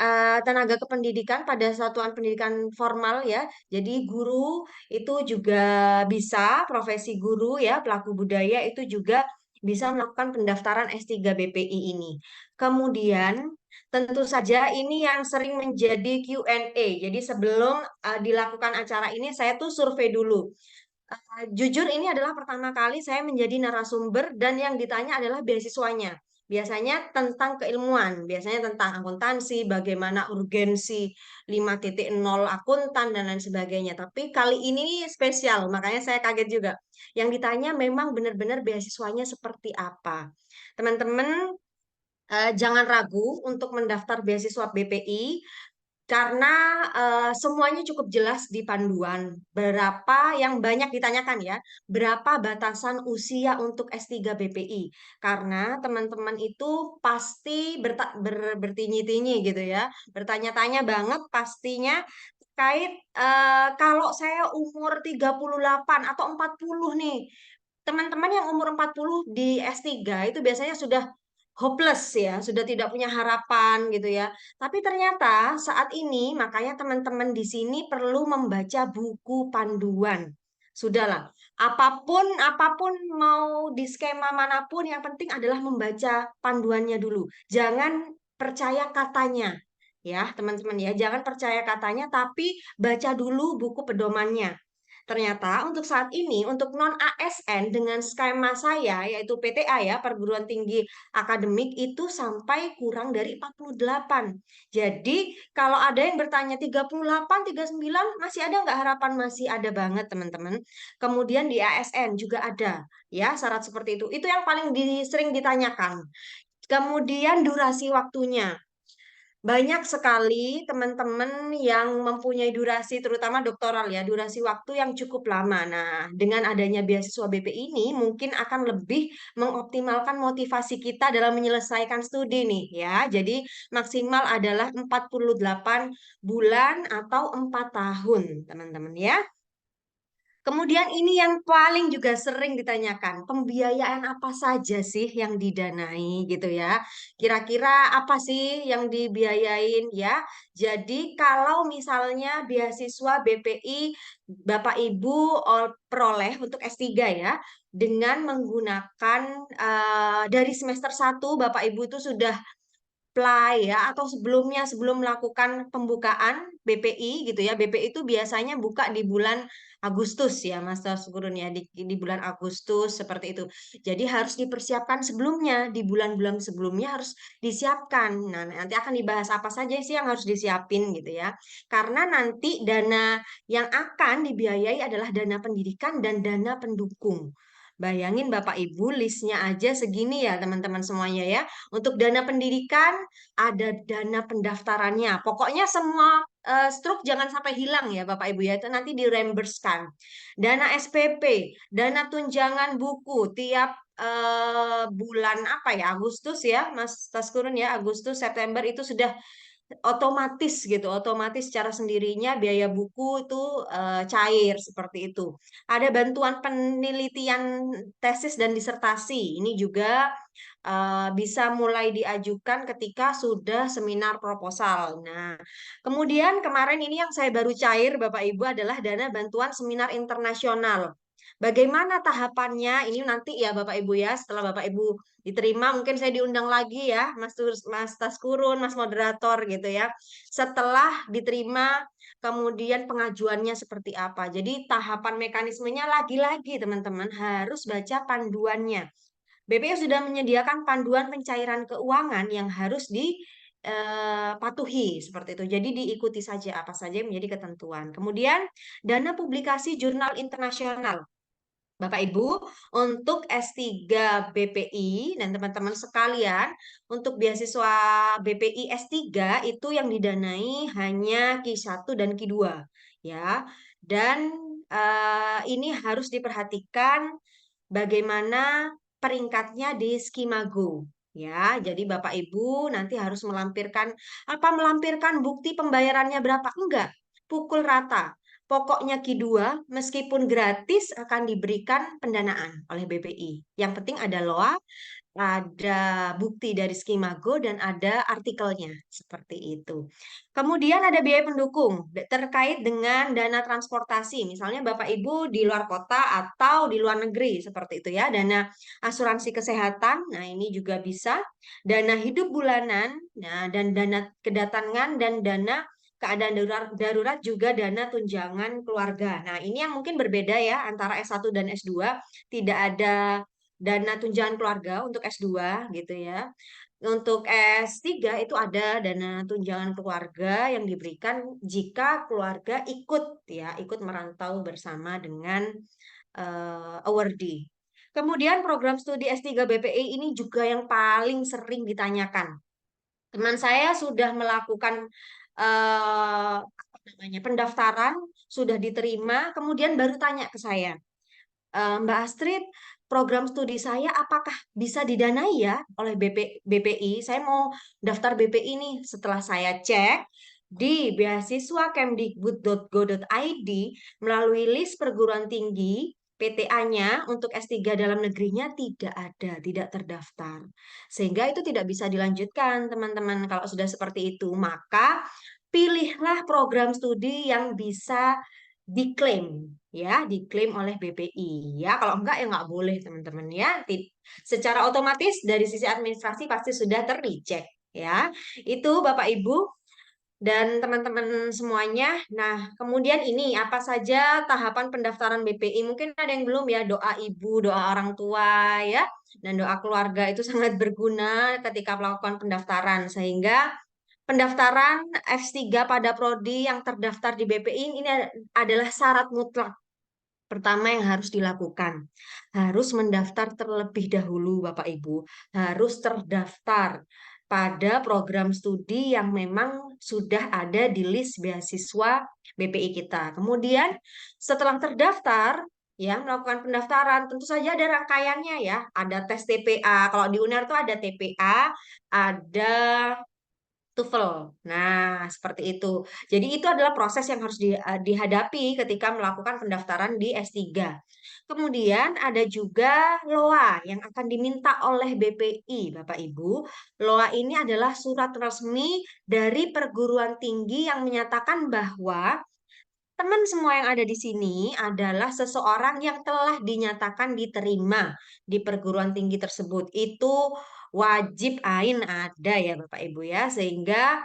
tenaga kependidikan pada satuan pendidikan formal ya. Jadi guru itu juga bisa, profesi guru ya, pelaku budaya itu juga bisa melakukan pendaftaran S3 BPI ini. Kemudian tentu saja ini yang sering menjadi Q&A. Jadi sebelum dilakukan acara ini saya tuh survei dulu. Jujur ini adalah pertama kali saya menjadi narasumber dan yang ditanya adalah beasiswanya. Biasanya tentang keilmuan, biasanya tentang akuntansi, bagaimana urgensi 5.0 akuntan dan lain sebagainya. Tapi kali ini spesial, makanya saya kaget juga. Yang ditanya memang benar-benar beasiswanya seperti apa. Teman-teman, jangan ragu untuk mendaftar beasiswa BPI karena semuanya cukup jelas di panduan. Berapa yang banyak ditanyakan ya, berapa batasan usia untuk S3 BPI? Karena teman-teman itu pasti bertinyi-tinyi gitu ya, bertanya-tanya banget pastinya terkait kalau saya umur 38 atau 40 nih. Teman-teman yang umur 40 di S3 itu biasanya sudah hopeless ya, sudah tidak punya harapan gitu ya. Tapi ternyata saat ini makanya teman-teman di sini perlu membaca buku panduan. Sudahlah, apapun apapun mau di skema manapun yang penting adalah membaca panduannya dulu. Jangan percaya katanya. Ya, teman-teman ya, jangan percaya katanya tapi baca dulu buku pedomannya. Ternyata untuk saat ini, untuk non-ASN dengan skema saya, yaitu PTA ya, perguruan tinggi akademik itu sampai kurang dari 48. Jadi kalau ada yang bertanya 38, 39, masih ada nggak harapan? Masih ada banget teman-teman. Kemudian di ASN juga ada ya syarat seperti itu. Itu yang paling sering ditanyakan. Kemudian durasi waktunya. Banyak sekali teman-teman yang mempunyai durasi, terutama doktoral ya, durasi waktu yang cukup lama. Nah, dengan adanya beasiswa BP ini mungkin akan lebih mengoptimalkan motivasi kita dalam menyelesaikan studi nih ya. Jadi maksimal adalah 48 bulan atau 4 tahun, teman-teman ya. Kemudian ini yang paling juga sering ditanyakan, pembiayaan apa saja sih yang didanai gitu ya? Kira-kira apa sih yang dibiayain ya? Jadi kalau misalnya beasiswa BPI Bapak Ibu peroleh untuk S3 ya, dengan menggunakan dari semester 1 Bapak Ibu itu sudah apply ya atau sebelumnya sebelum melakukan pembukaan BPI gitu ya. BPI itu biasanya buka di bulan Agustus ya Mas Tasgurun ya di bulan Agustus seperti itu. Jadi harus dipersiapkan sebelumnya di bulan-bulan sebelumnya harus disiapkan. Nah, nanti akan dibahas apa saja sih yang harus disiapin gitu ya. Karena nanti dana yang akan dibiayai adalah dana pendidikan dan dana pendukung. Bayangin Bapak Ibu listnya aja segini ya teman-teman semuanya ya. Untuk dana pendidikan ada dana pendaftarannya. Pokoknya semua struk jangan sampai hilang ya Bapak Ibu ya. Itu nanti direimbursekan. Dana SPP, dana tunjangan buku tiap bulan apa ya Agustus ya Mas Taskurun ya Agustus September itu sudah otomatis gitu, otomatis secara sendirinya biaya buku itu cair seperti itu. Ada bantuan penelitian tesis dan disertasi. Ini juga bisa mulai diajukan ketika sudah seminar proposal. Nah, kemudian kemarin ini yang saya baru cair Bapak Ibu adalah dana bantuan seminar internasional. Bagaimana tahapannya? Ini nanti ya Bapak Ibu ya, setelah Bapak Ibu diterima mungkin saya diundang lagi ya Mas Taskurun, Mas moderator gitu ya. Setelah diterima kemudian pengajuannya seperti apa. Jadi tahapan mekanismenya lagi-lagi teman-teman harus baca panduannya. BPI sudah menyediakan panduan pencairan keuangan yang harus dipatuhi seperti itu. Jadi diikuti saja apa saja yang menjadi ketentuan. Kemudian dana publikasi jurnal internasional. Bapak Ibu, untuk S3 BPI dan teman-teman sekalian, untuk beasiswa BPI S3 itu yang didanai hanya Q1 dan Q2 ya. Dan ini harus diperhatikan bagaimana peringkatnya di Skimago ya. Jadi Bapak Ibu nanti harus melampirkan bukti pembayarannya berapa? Enggak, pukul rata. Pokoknya Q2 meskipun gratis akan diberikan pendanaan oleh BPI. Yang penting ada LOA, ada bukti dari Skimago dan ada artikelnya seperti itu. Kemudian ada biaya pendukung terkait dengan dana transportasi. Misalnya Bapak Ibu di luar kota atau di luar negeri seperti itu ya. Dana asuransi kesehatan. Nah, ini juga bisa. Dana hidup bulanan, nah, dan dana kedatangan dan dana keadaan darurat juga dana tunjangan keluarga. Nah, ini yang mungkin berbeda ya antara S1 dan S2. Tidak ada dana tunjangan keluarga untuk S2 gitu ya. Untuk S3 itu ada dana tunjangan keluarga yang diberikan jika keluarga ikut ya, ikut merantau bersama dengan awardee. Kemudian program studi S3 BPI ini juga yang paling sering ditanyakan. Teman saya sudah melakukan apa namanya pendaftaran, sudah diterima, kemudian baru tanya ke saya, Mbak Astrid, program studi saya apakah bisa didanai ya oleh BPI? Saya mau daftar BPI nih. Setelah saya cek di beasiswa kemdikbud.go.id melalui list perguruan tinggi PTA-nya untuk S3 dalam negerinya tidak ada, tidak terdaftar. Sehingga itu tidak bisa dilanjutkan, teman-teman. Kalau sudah seperti itu, maka pilihlah program studi yang bisa diklaim ya, diklaim oleh BPI ya. Kalau enggak ya enggak boleh teman-teman ya. Secara otomatis dari sisi administrasi pasti sudah ter-reject ya. Itu Bapak Ibu dan teman-teman semuanya. Nah, kemudian ini apa saja tahapan pendaftaran BPI? Mungkin ada yang belum ya, doa ibu, doa orang tua ya, dan doa keluarga itu sangat berguna ketika melakukan pendaftaran sehingga pendaftaran S3 pada prodi yang terdaftar di BPI ini adalah syarat mutlak pertama yang harus dilakukan. Harus mendaftar terlebih dahulu, Bapak Ibu. Harus terdaftar pada program studi yang memang sudah ada di list beasiswa BPI kita. Kemudian setelah terdaftar, ya melakukan pendaftaran, tentu saja ada rangkaiannya ya. Ada tes TPA. Kalau di UNER itu ada TPA, ada TOEFL. Nah, seperti itu. Jadi itu adalah proses yang harus dihadapi ketika melakukan pendaftaran di S3. Kemudian ada juga LOA yang akan diminta oleh BPI, Bapak Ibu. LOA ini adalah surat resmi dari perguruan tinggi yang menyatakan bahwa teman semua yang ada di sini adalah seseorang yang telah dinyatakan diterima di perguruan tinggi tersebut. Itu wajib ain ada ya Bapak Ibu ya, sehingga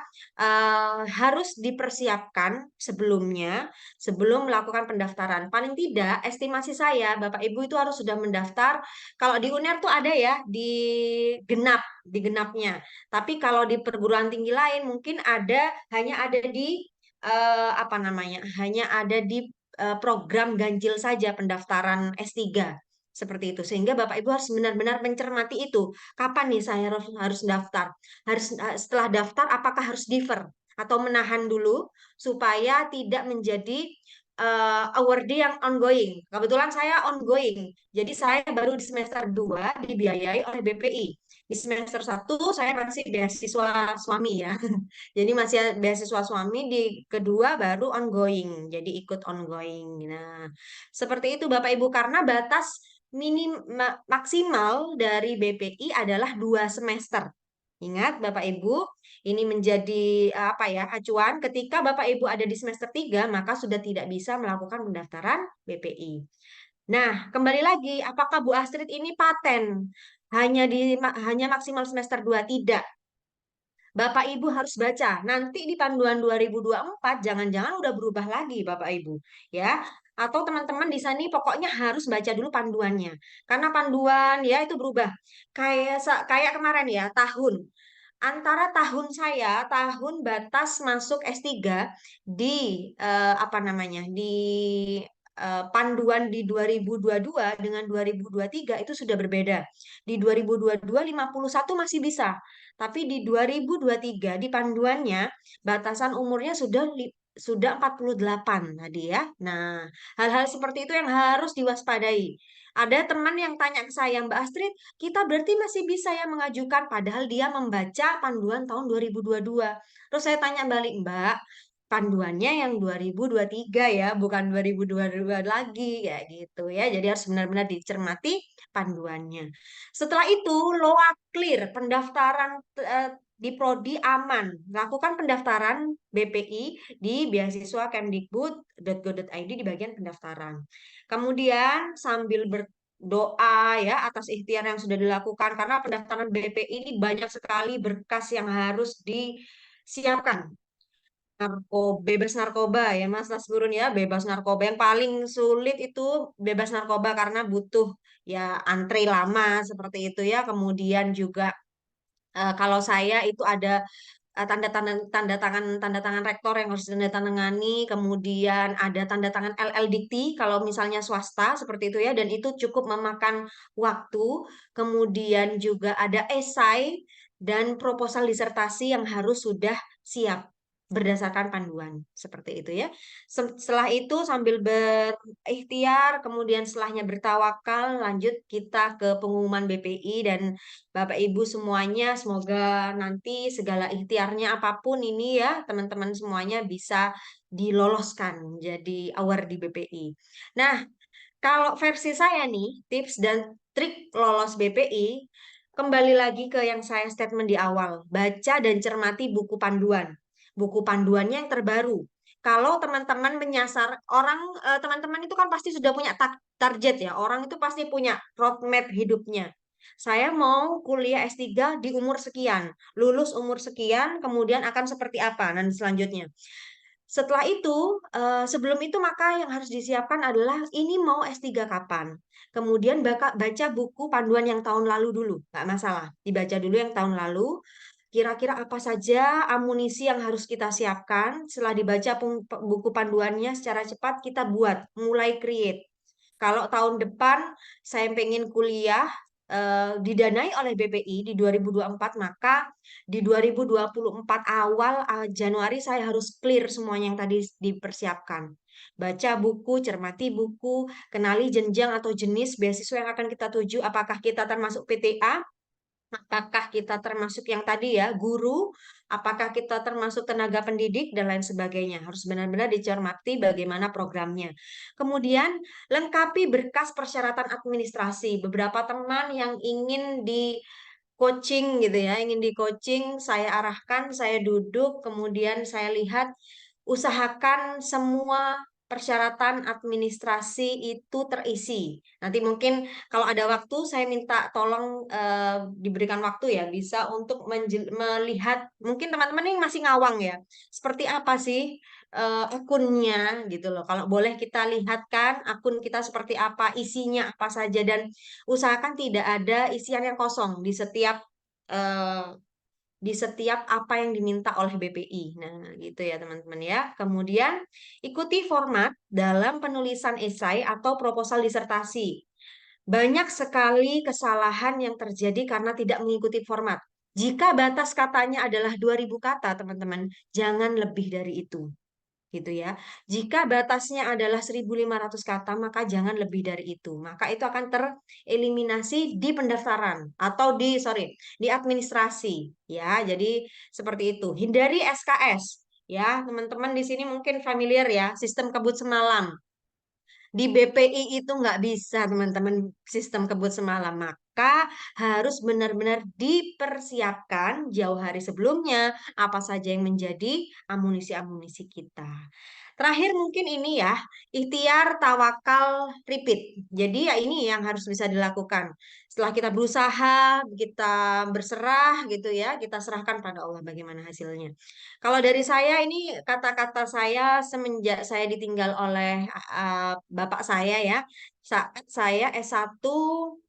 harus dipersiapkan sebelumnya sebelum melakukan pendaftaran. Paling tidak estimasi saya Bapak Ibu itu harus sudah mendaftar. Kalau di UNER tuh ada ya di genapnya. Tapi kalau di perguruan tinggi lain mungkin hanya ada di apa namanya, hanya ada di program ganjil saja pendaftaran S3 seperti itu. Sehingga Bapak Ibu harus benar-benar mencermati itu. Kapan nih saya harus daftar? Harus setelah daftar apakah harus defer atau menahan dulu supaya tidak menjadi awardee yang ongoing. Kebetulan saya ongoing. Jadi saya baru di semester 2 dibiayai oleh BPI. Di semester 1 saya masih beasiswa suami ya. Jadi masih beasiswa suami, di kedua baru ongoing. Jadi ikut ongoing. Nah, seperti itu Bapak Ibu karena batas maksimal dari BPI adalah 2 semester. Ingat Bapak Ibu, ini menjadi apa ya acuan ketika Bapak Ibu ada di semester 3 maka sudah tidak bisa melakukan pendaftaran BPI. Nah, kembali lagi, apakah Bu Astrid ini paten? Hanya maksimal semester 2? Tidak. Bapak Ibu harus baca. Nanti di panduan 2024 jangan-jangan udah berubah lagi Bapak Ibu, ya. Atau teman-teman di sini pokoknya harus baca dulu panduannya. Karena panduan ya itu berubah. Kayak kemarin ya, antara tahun batas masuk S3 di apa namanya? Di panduan di 2022 dengan 2023 itu sudah berbeda. Di 2022 51 masih bisa, tapi di 2023 di panduannya batasan umurnya sudah 48 tadi ya. Nah, hal-hal seperti itu yang harus diwaspadai. Ada teman yang tanya ke saya, Mbak Astrid, kita berarti masih bisa ya mengajukan padahal dia membaca panduan tahun 2022. Terus saya tanya balik, Mbak, panduannya yang 2023 ya, bukan 2022 lagi kayak gitu ya. Jadi harus benar-benar dicermati panduannya. Setelah itu, LOA clear, pendaftaran di prodi aman. Lakukan pendaftaran BPI di beasiswa kemdikbud.go.id di bagian pendaftaran. Kemudian sambil berdoa ya atas ikhtiar yang sudah dilakukan karena pendaftaran BPI ini banyak sekali berkas yang harus disiapkan. Bebas narkoba ya Mas Nasburun ya, bebas narkoba yang paling sulit itu bebas narkoba karena butuh ya antri lama seperti itu ya. Kemudian juga kalau saya itu ada tanda tangan rektor yang harus ditandatangani, kemudian ada tanda tangan LL Dikti kalau misalnya swasta seperti itu ya, dan itu cukup memakan waktu. Kemudian juga ada esai dan proposal disertasi yang harus sudah siap berdasarkan panduan seperti itu ya. Setelah itu sambil berikhtiar, kemudian setelahnya bertawakal, lanjut kita ke pengumuman BPI dan Bapak Ibu semuanya semoga nanti segala ikhtiarnya apapun ini ya teman-teman semuanya bisa diloloskan jadi award di BPI. Nah, kalau versi saya nih, tips dan trik lolos BPI, kembali lagi ke yang saya statement di awal, baca dan cermati buku panduan. Buku panduannya yang terbaru. Kalau teman-teman menyasar orang, teman-teman itu kan pasti sudah punya target ya. Orang itu pasti punya roadmap hidupnya. Saya mau kuliah S3 di umur sekian, lulus umur sekian, kemudian akan seperti apa dan selanjutnya. Setelah itu, sebelum itu maka yang harus disiapkan adalah ini mau S3 kapan. Kemudian baca buku panduan yang tahun lalu dulu, nggak masalah. Dibaca dulu yang tahun lalu, kira-kira apa saja amunisi yang harus kita siapkan. Setelah dibaca buku panduannya secara cepat, kita mulai create. Kalau tahun depan saya pengen kuliah didanai oleh BPI di 2024, maka di 2024 awal Januari saya harus clear semuanya yang tadi dipersiapkan. Baca buku, cermati buku, kenali jenjang atau jenis beasiswa yang akan kita tuju, apakah kita termasuk PTA, apakah kita termasuk yang tadi ya, guru, apakah kita termasuk tenaga pendidik, dan lain sebagainya. Harus benar-benar dicermati bagaimana programnya. Kemudian, lengkapi berkas persyaratan administrasi. Beberapa teman yang ingin di coaching gitu ya, ingin di coaching, saya arahkan, saya duduk, kemudian saya lihat, usahakan semua persyaratan administrasi itu terisi. Nanti mungkin kalau ada waktu saya minta tolong diberikan waktu ya bisa untuk melihat mungkin teman-teman ini masih ngawang ya. Seperti apa sih akunnya gitu loh. Kalau boleh kita lihatkan akun kita seperti apa, isinya apa saja dan usahakan tidak ada isian yang kosong eh, di setiap apa yang diminta oleh BPI. Nah, gitu ya teman-teman ya. Kemudian ikuti format dalam penulisan esai atau proposal disertasi. Banyak sekali kesalahan yang terjadi karena tidak mengikuti format. Jika batas katanya adalah 2000 kata, teman-teman, jangan lebih dari itu gitu ya. Jika batasnya adalah 1.500 kata, maka jangan lebih dari itu. Maka itu akan tereliminasi di pendaftaran atau di administrasi ya. Jadi seperti itu. Hindari SKS ya. Teman-teman di sini mungkin familiar ya, sistem kebut semalam. Di BPI itu nggak bisa teman-teman sistem kebut semalam, maka harus benar-benar dipersiapkan jauh hari sebelumnya apa saja yang menjadi amunisi-amunisi kita. Terakhir mungkin ini ya, ikhtiar, tawakal, repeat. Jadi ya ini yang harus bisa dilakukan. Setelah kita berusaha, kita berserah gitu ya, kita serahkan pada Allah bagaimana hasilnya. Kalau dari saya ini kata-kata saya semenjak saya ditinggal oleh bapak saya ya, saat saya S1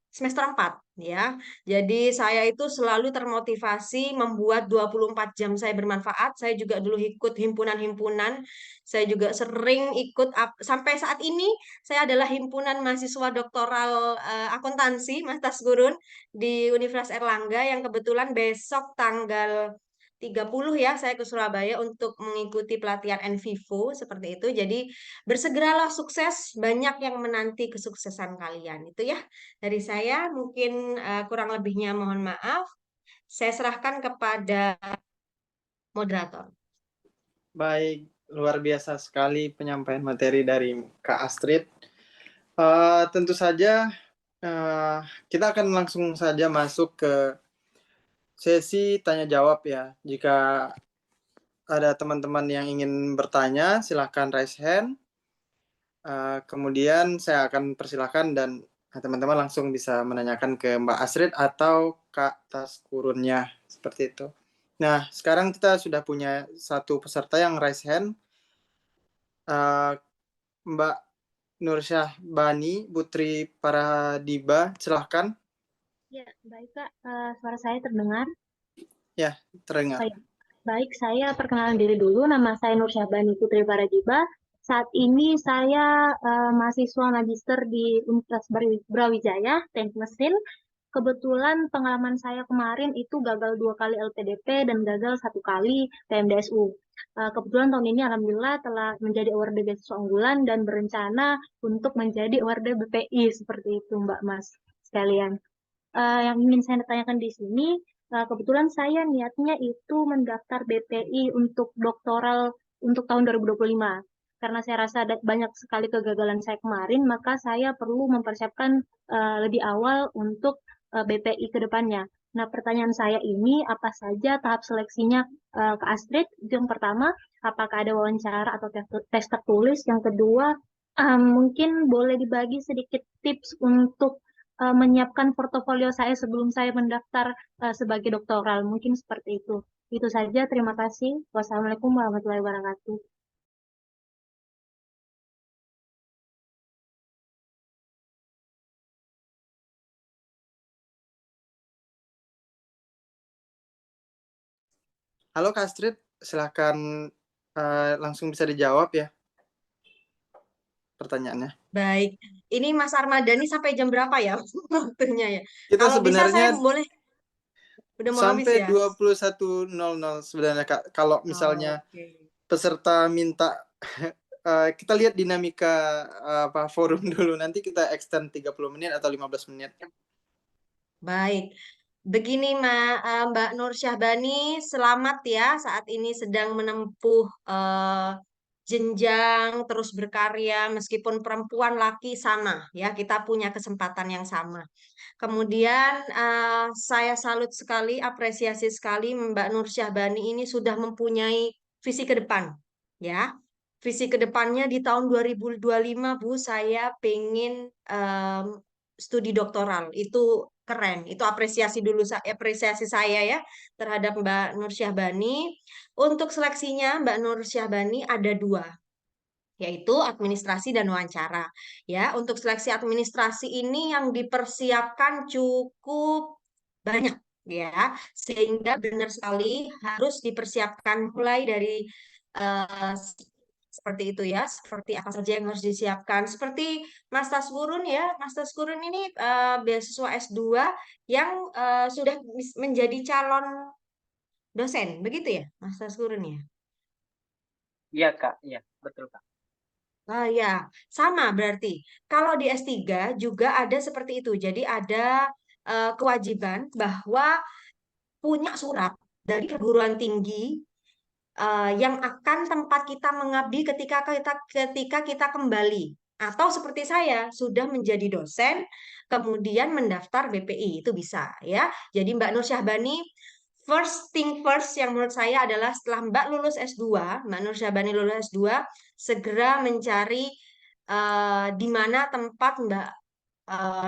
semester 4 ya. Jadi saya itu selalu termotivasi membuat 24 jam saya bermanfaat. Saya juga dulu ikut himpunan-himpunan. Saya juga sering ikut sampai saat ini saya adalah himpunan mahasiswa doktoral akuntansi Mas Tasgurun di Universitas Erlangga yang kebetulan besok tanggal 30 ya saya ke Surabaya untuk mengikuti pelatihan NVivo seperti itu. Jadi bersegeralah sukses, banyak yang menanti kesuksesan kalian. Itu ya dari saya, mungkin kurang lebihnya mohon maaf. Saya serahkan kepada moderator. Baik, luar biasa sekali penyampaian materi dari Kak Astrid. Tentu saja kita akan langsung saja masuk ke sesi tanya jawab ya. Jika ada teman-teman yang ingin bertanya, silahkan raise hand. Kemudian saya akan persilahkan dan teman-teman langsung bisa menanyakan ke Mbak Astrid atau Kak Taskurunnya, seperti itu. Nah, sekarang kita sudah punya satu peserta yang raise hand. Mbak Nursyah Bani, Putri Paradiba, silahkan. Ya, baik Kak. Suara saya terdengar? Ya, terdengar. Baik, saya perkenalan diri dulu. Nama saya Nur Syahbani Putri Parajiba. Saat ini saya mahasiswa magister di Universitas Brawijaya, Teknik Mesin. Kebetulan pengalaman saya kemarin itu gagal 2 kali LPDP dan gagal 1 kali PMDSU. Kebetulan tahun ini alhamdulillah telah menjadi award beasiswa unggulan dan berencana untuk menjadi award BPI seperti itu Mbak Mas sekalian. Yang ingin saya tanyakan di sini, kebetulan saya niatnya itu mendaftar BPI untuk doktoral untuk tahun 2025. Karena saya rasa ada banyak sekali kegagalan saya kemarin, maka saya perlu mempersiapkan lebih awal untuk BPI ke depannya. Nah, pertanyaan saya ini, apa saja tahap seleksinya ke Astrid? Itu yang pertama, apakah ada wawancara atau tes tertulis? Yang kedua, mungkin boleh dibagi sedikit tips untuk menyiapkan portofolio saya sebelum saya mendaftar sebagai doktoral. Mungkin seperti itu. Itu saja. Terima kasih. Wassalamualaikum warahmatullahi wabarakatuh. Halo Kak Astrid, silahkan langsung bisa dijawab ya pertanyaannya. Baik, ini Mas Armadani sampai jam berapa ya waktunya ya? Kita Kalau bisa saya sebenarnya boleh, udah mau habis sampai ya? 21.00 sebenarnya Kak. Kalau misalnya Oke. peserta minta kita lihat dinamika forum dulu, nanti kita extend 30 menit atau 15 menit. Baik, begini Mbak Nur Syahbani, selamat ya saat ini sedang menempuh jenjang terus berkarya meskipun perempuan laki sama ya kita punya kesempatan yang sama. Kemudian saya salut sekali, apresiasi sekali Mbak Nur Syahbani ini sudah mempunyai visi ke depan ya. Visi ke depannya di tahun 2025 Bu, saya pengen studi doktoral. Itu keren. Itu apresiasi saya ya terhadap Mbak Nur Syahbani. Untuk seleksinya Mbak Nur Syahbani ada 2, yaitu administrasi dan wawancara. Ya, untuk seleksi administrasi ini yang dipersiapkan cukup banyak ya, sehingga benar sekali harus dipersiapkan mulai dari eh, seperti itu ya, seperti apa saja yang harus disiapkan. Seperti Mas Tasgurun ya, Mas Tasgurun ini beasiswa S2 yang sudah menjadi calon dosen, begitu ya, Mas Tasgurun ya? Iya Kak, iya betul Kak. Ah ya, sama berarti. Kalau di S3 juga ada seperti itu. Jadi ada kewajiban bahwa punya surat dari perguruan tinggi yang akan tempat kita mengabdi ketika kita kembali. Atau seperti saya sudah menjadi dosen, kemudian mendaftar BPI itu bisa ya. Jadi Mbak Nur Syahbani, first thing first yang menurut saya adalah setelah Mbak lulus S2, Mbak Nur Syahbani lulus S2, segera mencari di mana tempat Mbak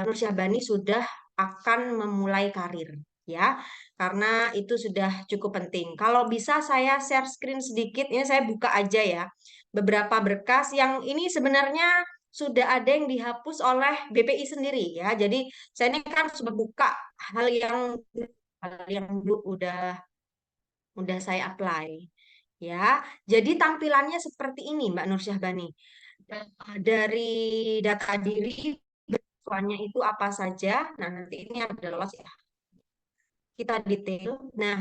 Nur Syahbani sudah akan memulai karir ya, karena itu sudah cukup penting. Kalau bisa saya share screen sedikit, ini saya buka aja ya beberapa berkas yang ini sebenarnya sudah ada yang dihapus oleh BPI sendiri ya. Jadi saya ini kan harus membuka hal yang dulu udah saya apply ya. Jadi tampilannya seperti ini Mbak Nur Syahbani. Dari data diri beasiswanya itu apa saja. Nah, nanti ini ada lolos ya. Kita detail. Nah,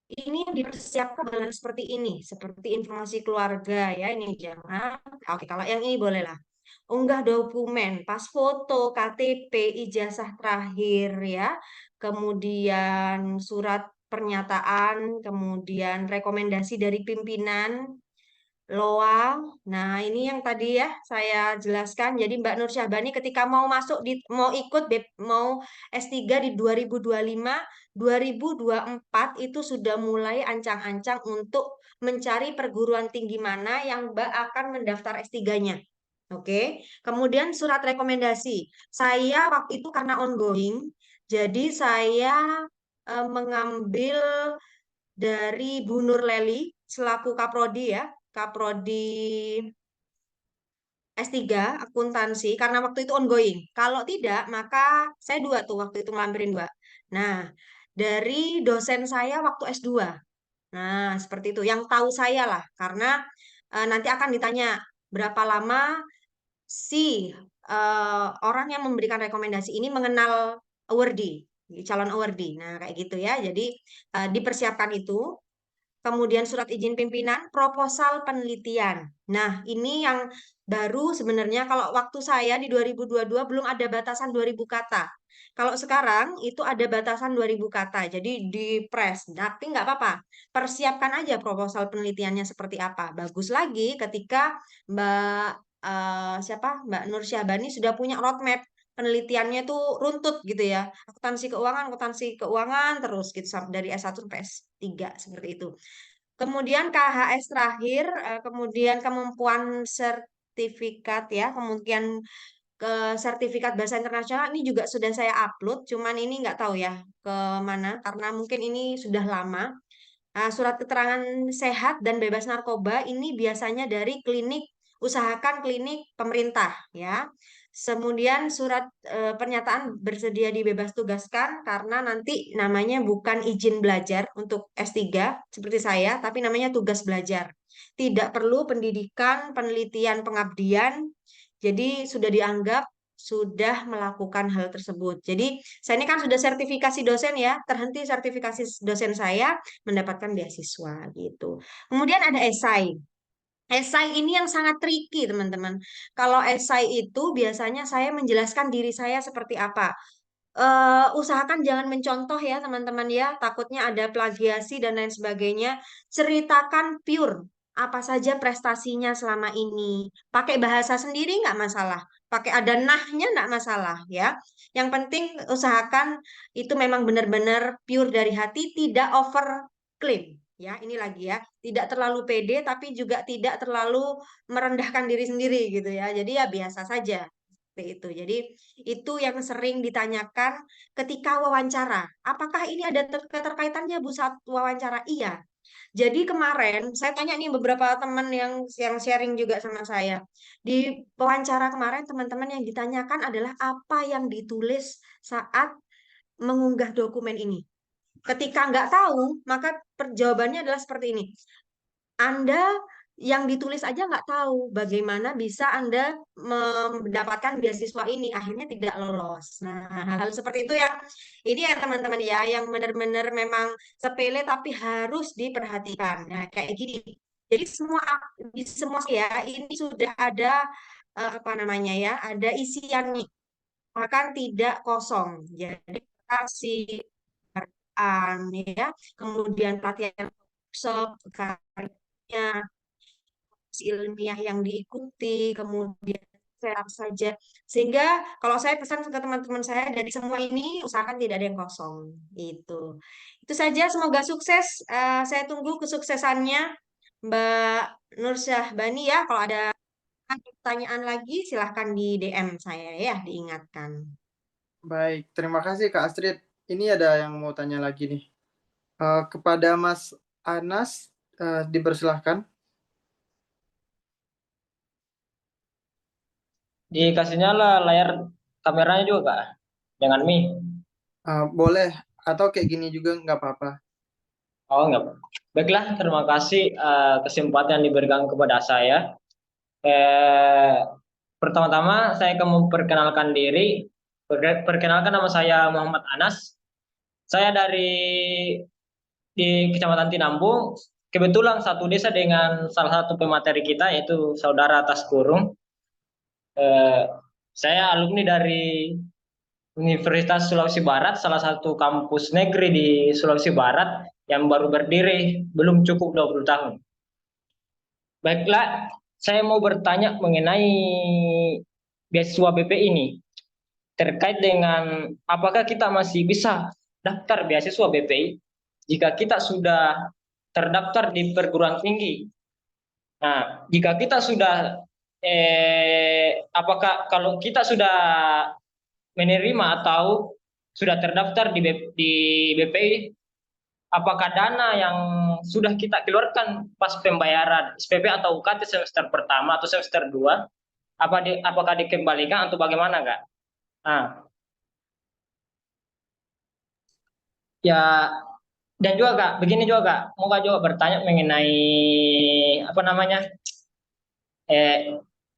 ini yang dipersiapkan adalah seperti ini, seperti informasi keluarga ya. Ini jangan. Oke, kalau yang ini bolehlah. Unggah dokumen, pas foto, KTP, ijazah terakhir ya. Kemudian surat pernyataan, kemudian rekomendasi dari pimpinan, LOA. Nah, ini yang tadi ya saya jelaskan. Jadi Mbak Nur Syahbani ketika mau masuk mau ikut mau S3 di 2025, 2024 itu sudah mulai ancang-ancang untuk mencari perguruan tinggi mana yang Mbak akan mendaftar S3-nya. Oke. Kemudian surat rekomendasi. Saya waktu itu karena ongoing, jadi saya mengambil dari Bu Nur Leli selaku Kaprodi ya. Kaprodi S3 akuntansi karena waktu itu ongoing. Kalau tidak, maka saya dua tuh waktu itu ngelampirin dua. Nah, dari dosen saya waktu S2. Nah, seperti itu. Yang tahu saya lah, karena nanti akan ditanya berapa lama si orang yang memberikan rekomendasi ini mengenal awardee, calon awardee. Nah, kayak gitu ya. Jadi dipersiapkan itu. Kemudian surat izin pimpinan, proposal penelitian. Nah, ini yang baru sebenarnya kalau waktu saya di 2022 belum ada batasan 2000 kata. Kalau sekarang itu ada batasan 2000 kata. Jadi di press, tapi nggak apa-apa. Persiapkan aja proposal penelitiannya seperti apa. Bagus lagi ketika Mbak Nur Syahbani sudah punya roadmap penelitiannya itu runtut gitu ya. Akuntansi keuangan terus gitu dari S1 sampai S3 seperti itu. Kemudian KHS terakhir, kemudian kemampuan sertifikat ya, kemudian ke sertifikat bahasa internasional ini juga sudah saya upload, cuman ini nggak tahu ya ke mana karena mungkin ini sudah lama. Surat keterangan sehat dan bebas narkoba ini biasanya dari usahakan klinik pemerintah ya. Kemudian surat pernyataan bersedia dibebas tugaskan karena nanti namanya bukan izin belajar untuk S3 seperti saya, tapi namanya tugas belajar. Tidak perlu pendidikan, penelitian, pengabdian. Jadi sudah dianggap sudah melakukan hal tersebut. Jadi saya ini kan sudah sertifikasi dosen ya, terhenti sertifikasi dosen saya mendapatkan beasiswa gitu. Kemudian ada esai. Esai ini yang sangat tricky, teman-teman. Kalau esai itu biasanya saya menjelaskan diri saya seperti apa. Usahakan jangan mencontoh ya, teman-teman ya. Takutnya ada plagiasi dan lain sebagainya. Ceritakan pure apa saja prestasinya selama ini. Pakai bahasa sendiri nggak masalah. Pakai ada nahnya nggak masalah ya. Yang penting usahakan itu memang benar-benar pure dari hati, tidak over claim. Ya, ini lagi ya, tidak terlalu pede tapi juga tidak terlalu merendahkan diri sendiri gitu ya. Jadi ya biasa saja seperti itu. Jadi itu yang sering ditanyakan ketika wawancara. Apakah ini ada keterkaitannya Bu saat wawancara? Iya. Jadi kemarin saya tanya nih beberapa teman yang sharing juga sama saya. Di wawancara kemarin teman-teman yang ditanyakan adalah apa yang ditulis saat mengunggah dokumen ini. Ketika nggak tahu, maka jawabannya adalah seperti ini. Anda yang ditulis aja nggak tahu bagaimana bisa Anda mendapatkan beasiswa ini, akhirnya tidak lolos. Nah, hal-hal seperti itu yang ini ya teman-teman ya, yang benar-benar memang sepele tapi harus diperhatikan. Nah, kayak gini. Jadi di semua ya ini sudah ada apa namanya ya, ada isiannya, akan tidak kosong. Jadi kasih ya, kemudian pelatihan workshop, karyanya, ilmiah yang diikuti, kemudian saya saja. Sehingga kalau saya pesan ke teman-teman saya dari semua ini usahakan tidak ada yang kosong. Itu saja. Semoga sukses. Saya tunggu kesuksesannya Mbak Nur Syahbani ya. Kalau ada pertanyaan lagi silahkan di DM saya ya, diingatkan. Baik, terima kasih Kak Astrid. Ini ada yang mau tanya lagi nih. Kepada Mas Anas, dipersilahkan. Dikasih nyala layar kameranya juga Kak, dengan Mi. Boleh, atau kayak gini juga nggak apa-apa. Oh enggak. Baiklah, terima kasih kesempatan yang diberikan kepada saya. Pertama-tama saya akan memperkenalkan diri. Perkenalkan, nama saya Muhammad Anas. Saya di Kecamatan Tinambung. Kebetulan satu desa dengan salah satu pemateri kita, yaitu Saudara Taskurung. Eh, saya alumni dari Universitas Sulawesi Barat, salah satu kampus negeri di Sulawesi Barat yang baru berdiri belum cukup 20 tahun. Baiklah, saya mau bertanya mengenai beasiswa BP ini. Terkait dengan apakah kita masih bisa daftar beasiswa BPI jika kita sudah terdaftar di perguruan tinggi. Nah, jika kita sudah apakah kalau kita sudah menerima atau sudah terdaftar di BPI, apakah dana yang sudah kita keluarkan pas pembayaran SPP atau UKT semester pertama atau semester 2, apakah dikembalikan atau bagaimana, Kak? Nah, ya, dan juga Kak, begini juga Kak, mau Kak juga bertanya mengenai apa namanya,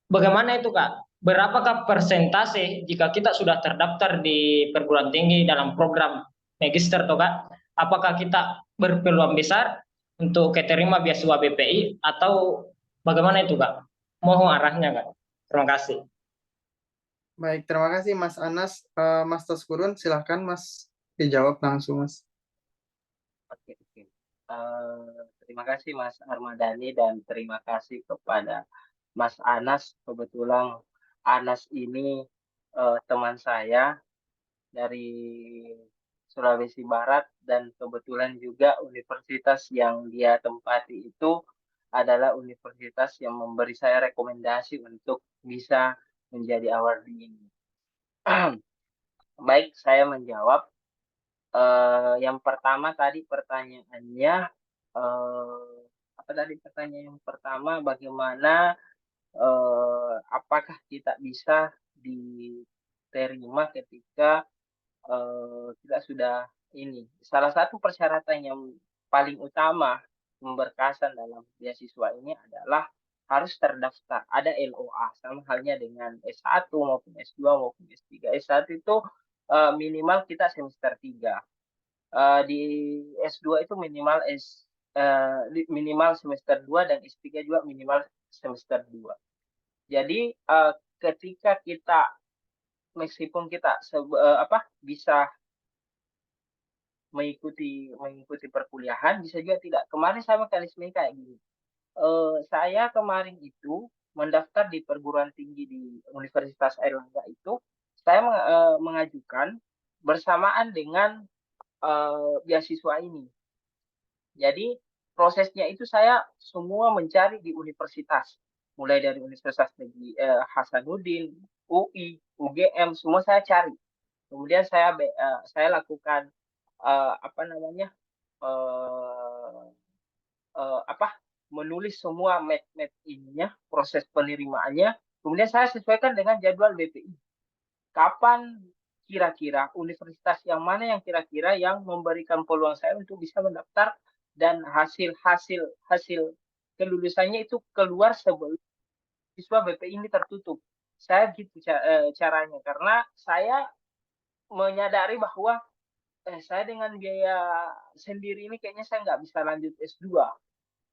bagaimana itu Kak, berapakah persentase jika kita sudah terdaftar di perguruan tinggi dalam program magister toh Kak, apakah kita berpeluang besar untuk keterima beasiswa BPI atau bagaimana itu Kak? Mohon arahnya Kak. Terima kasih. Baik, terima kasih Mas Anas. Mas Taskurun, silahkan Mas dijawab langsung Mas. Oke, oke. Terima kasih Mas Armadani dan terima kasih kepada Mas Anas. Kebetulan Anas ini teman saya dari Sulawesi Barat dan kebetulan juga universitas yang dia tempati itu adalah universitas yang memberi saya rekomendasi untuk bisa menjadi awardee ini. Baik, saya menjawab. Yang pertama tadi pertanyaannya, apa tadi pertanyaan yang pertama, bagaimana apakah kita bisa diterima ketika kita sudah ini. Salah satu persyaratan yang paling utama pemberkasan dalam beasiswa ini adalah harus terdaftar. Ada LOA, sama halnya dengan S1 maupun S2 maupun S3. S1 itu minimal kita semester 3. Di S2 itu minimal semester 2 dan S3 juga minimal semester 2. Jadi ketika kita meskipun kita bisa mengikuti perkuliahan, bisa juga tidak. Kemarin saya mekanisme kayak gini. Saya kemarin itu mendaftar di perguruan tinggi di Universitas Airlangga itu, saya mengajukan bersamaan dengan beasiswa ini. Jadi prosesnya itu saya semua mencari di universitas, mulai dari Universitas Negeri Hasanuddin, UI, UGM, semua saya cari. Kemudian saya lakukan apa namanya menulis semua map ininya, proses penerimaannya. Kemudian saya sesuaikan dengan jadwal BPI. Kapan kira-kira universitas yang mana yang kira-kira yang memberikan peluang saya untuk bisa mendaftar dan hasil kelulusannya itu keluar sebelum siswa BPI ini tertutup. Saya gitu caranya, karena saya menyadari bahwa saya dengan biaya sendiri ini kayaknya saya nggak bisa lanjut S2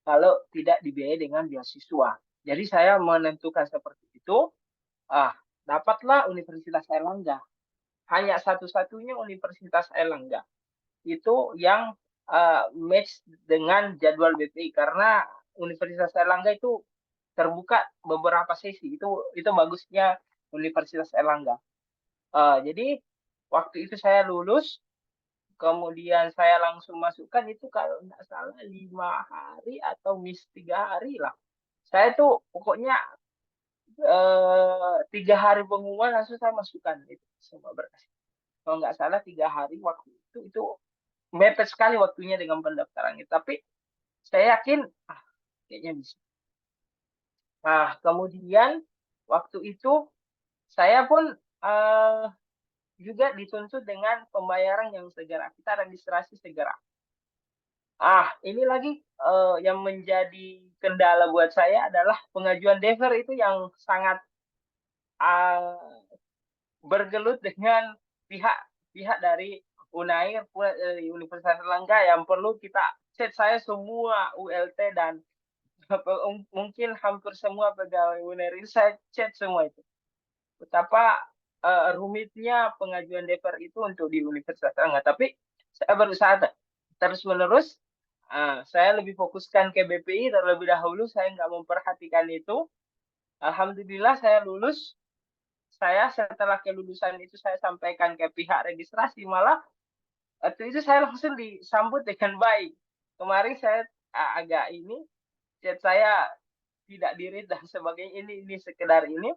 kalau tidak dibiayai dengan beasiswa. Jadi saya menentukan seperti itu, dapatlah Universitas Airlangga. Hanya satu-satunya Universitas Airlangga itu yang match dengan jadwal BPI, karena Universitas Airlangga itu terbuka beberapa sesi. Itu bagusnya Universitas Airlangga. Jadi waktu itu saya lulus, kemudian saya langsung masukkan itu kalau nggak salah 5 hari atau 3 hari lah. Saya tuh pokoknya 3 hari pengumuman langsung saya masukkan itu semua berkas. Kalau nggak salah 3 hari waktu itu mepet sekali waktunya dengan pendaftaran itu. Tapi saya yakin kayaknya bisa. Nah, kemudian waktu itu saya pun juga dituntut dengan pembayaran yang segera. Kita registrasi segera. Ini lagi yang menjadi kendala buat saya adalah pengajuan DEFER itu yang sangat bergelut dengan pihak dari UNAIR, Universitas Erlangga, yang perlu kita chat saya semua ULT dan mungkin hampir semua pegawai UNAIR ini saya chat semua itu. Betapa rumitnya pengajuan DEFER itu untuk di Universitas Erlangga. Tapi saya berusaha terus-menerus. Saya lebih fokuskan ke BPI terlebih dahulu. Saya nggak memperhatikan itu. Alhamdulillah saya lulus. Saya setelah kelulusan itu saya sampaikan ke pihak registrasi. Malah waktu itu saya langsung disambut dengan baik. Kemarin saya agak chat saya tidak di-read dan sebagainya. Ini sekedar ini.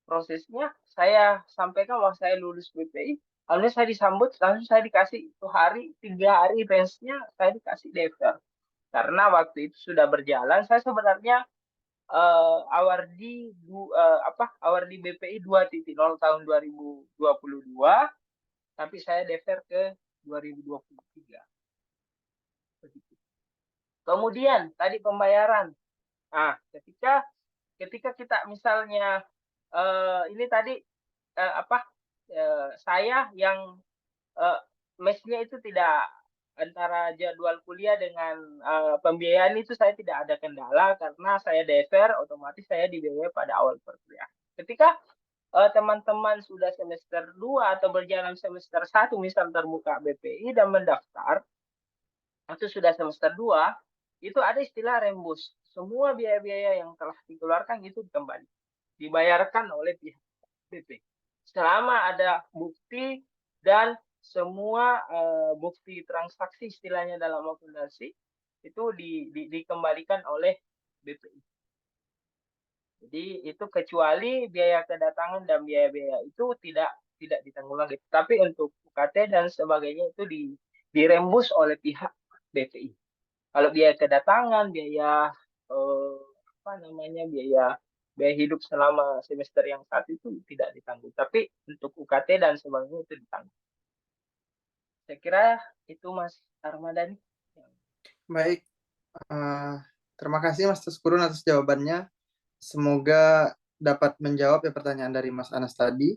Prosesnya saya sampaikan bahwa saya lulus BPI, lalu saya disambut, langsung saya dikasih itu 3 hari range-nya saya dikasih DEFER. Karena waktu itu sudah berjalan, saya sebenarnya awardi BPI 2.0 tahun 2022, tapi saya DEFER ke 2023. Begitu. Kemudian tadi pembayaran. Ketika kita misalnya ini tadi saya yang mesnya itu tidak, antara jadwal kuliah dengan pembiayaan itu saya tidak ada kendala karena saya DEFER, otomatis saya dibiayai pada awal perkuliahan. Ketika teman-teman sudah semester 2 atau berjalan semester 1 misal terbuka BPI dan mendaftar, itu sudah semester 2, itu ada istilah rembus. Semua biaya-biaya yang telah dikeluarkan itu kembali dibayarkan oleh pihak BP. Selama ada bukti dan semua bukti transaksi istilahnya dalam akuntansi itu dikembalikan oleh BPI. Jadi itu kecuali biaya kedatangan dan biaya-biaya itu tidak ditanggung lagi. Tapi untuk UKT dan sebagainya itu dirembus oleh pihak BPI. Kalau biaya kedatangan, biaya biaya hidup selama semester yang satu itu tidak ditanggung. Tapi untuk UKT dan sebagainya itu ditanggung. Saya kira itu Mas Armadani. Baik, terima kasih Mas Taskurun atas jawabannya. Semoga dapat menjawab ya pertanyaan dari Mas Anas tadi.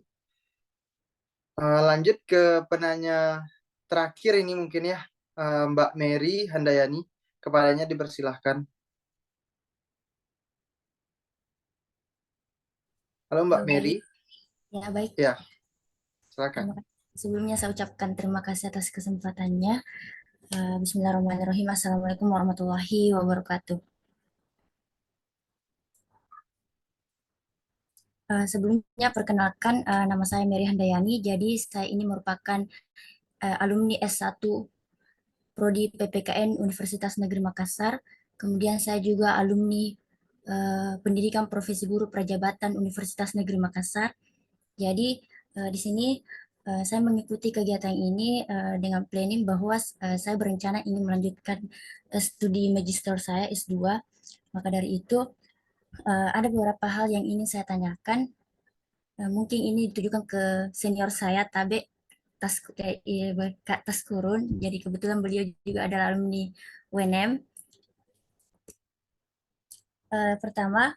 Lanjut ke penanya terakhir ini mungkin ya, Mbak Mary Handayani. Kepalanya dipersilahkan. Halo Mbak Mary. Ya, baik. Ya, silakan. Sebelumnya saya ucapkan terima kasih atas kesempatannya. Bismillahirrahmanirrahim. Assalamualaikum warahmatullahi wabarakatuh. Sebelumnya perkenalkan, nama saya Mary Handayani. Jadi saya ini merupakan alumni S1 Prodi PPKN Universitas Negeri Makassar. Kemudian saya juga alumni Pendidikan Profesi Guru Prajabatan Universitas Negeri Makassar. Jadi di sini saya mengikuti kegiatan ini dengan planning bahwa saya berencana ingin melanjutkan studi magister saya S2. Maka dari itu ada beberapa hal yang ingin saya tanyakan. Mungkin ini ditujukan ke senior saya, Tabe Kak Taskurun. Jadi kebetulan beliau juga adalah alumni UNM. Pertama,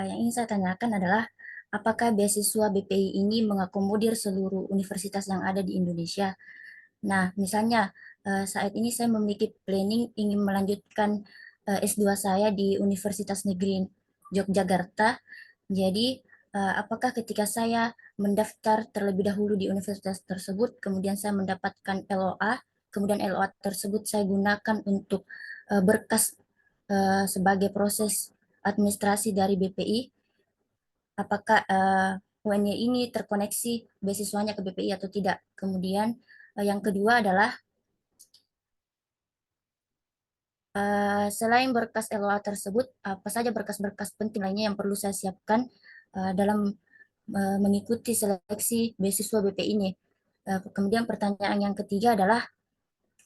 yang ingin saya tanyakan adalah apakah beasiswa BPI ini mengakomodir seluruh universitas yang ada di Indonesia? Nah, misalnya saat ini saya memiliki planning ingin melanjutkan S2 saya di Universitas Negeri Yogyakarta. Jadi, apakah ketika saya mendaftar terlebih dahulu di universitas tersebut, kemudian saya mendapatkan LOA, kemudian LOA tersebut saya gunakan untuk berkas sebagai proses administrasi dari BPI, apakah UNY ini terkoneksi beasiswanya ke BPI atau tidak. Kemudian yang kedua adalah selain berkas LOA tersebut, apa saja berkas-berkas penting lainnya yang perlu saya siapkan dalam mengikuti seleksi beasiswa BPI ini. Kemudian pertanyaan yang ketiga adalah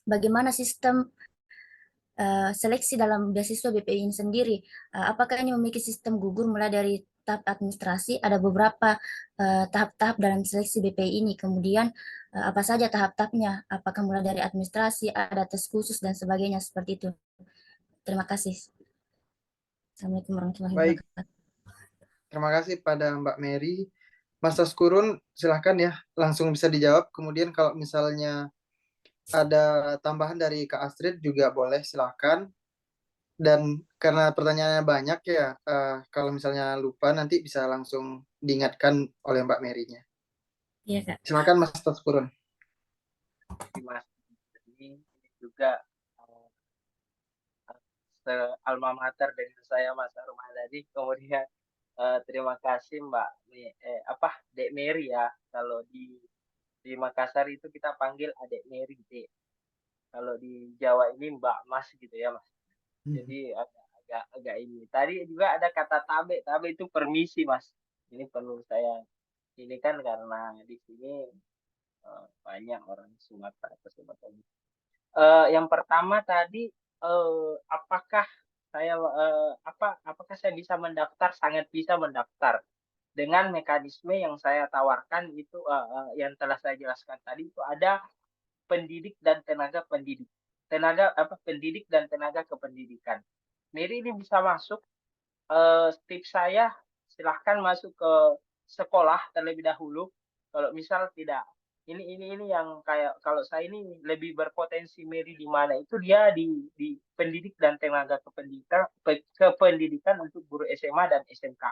bagaimana sistem seleksi dalam beasiswa BPI ini sendiri? Apakah ini memiliki sistem gugur mulai dari tahap administrasi, ada beberapa tahap-tahap dalam seleksi BPI ini. Kemudian apa saja tahap-tahapnya? Apakah mulai dari administrasi, ada tes khusus dan sebagainya seperti itu. Terima kasih. Assalamualaikum warahmatullahi Baik, wabarakatuh. terima kasih pada Mbak Mary. Mas Taskurun, silahkan ya, langsung bisa dijawab. Kemudian kalau misalnya ada tambahan dari Kak Astrid juga boleh, silahkan. Dan karena pertanyaannya banyak ya, kalau misalnya lupa nanti bisa langsung diingatkan oleh Mbak Mary-nya. Iya, Kak. Silakan Mas Taskurun. Mas, ini juga alma mater dengan saya Mas Armadani. Kemudian terima kasih Mbak Dek Mary ya. Kalau di Makassar itu kita panggil Adek Mary, Dek. Kalau di Jawa ini Mbak Mas gitu ya Mas. Jadi agak ini. Tadi juga ada kata tabe. Tabe itu permisi Mas. Ini perlu saya ini kan karena di sini banyak orang Sumatera atau Sumatera. Yang pertama tadi apakah saya bisa mendaftar? Sangat bisa mendaftar dengan mekanisme yang saya tawarkan itu yang telah saya jelaskan tadi. Itu ada pendidik dan tenaga pendidik, pendidik dan tenaga kependidikan. Mary ini bisa masuk. Tips saya silahkan masuk ke sekolah terlebih dahulu. Kalau misal tidak, ini yang kayak kalau saya ini lebih berpotensi Mary di mana itu dia di pendidik dan tenaga kependidikan untuk guru SMA dan SMK.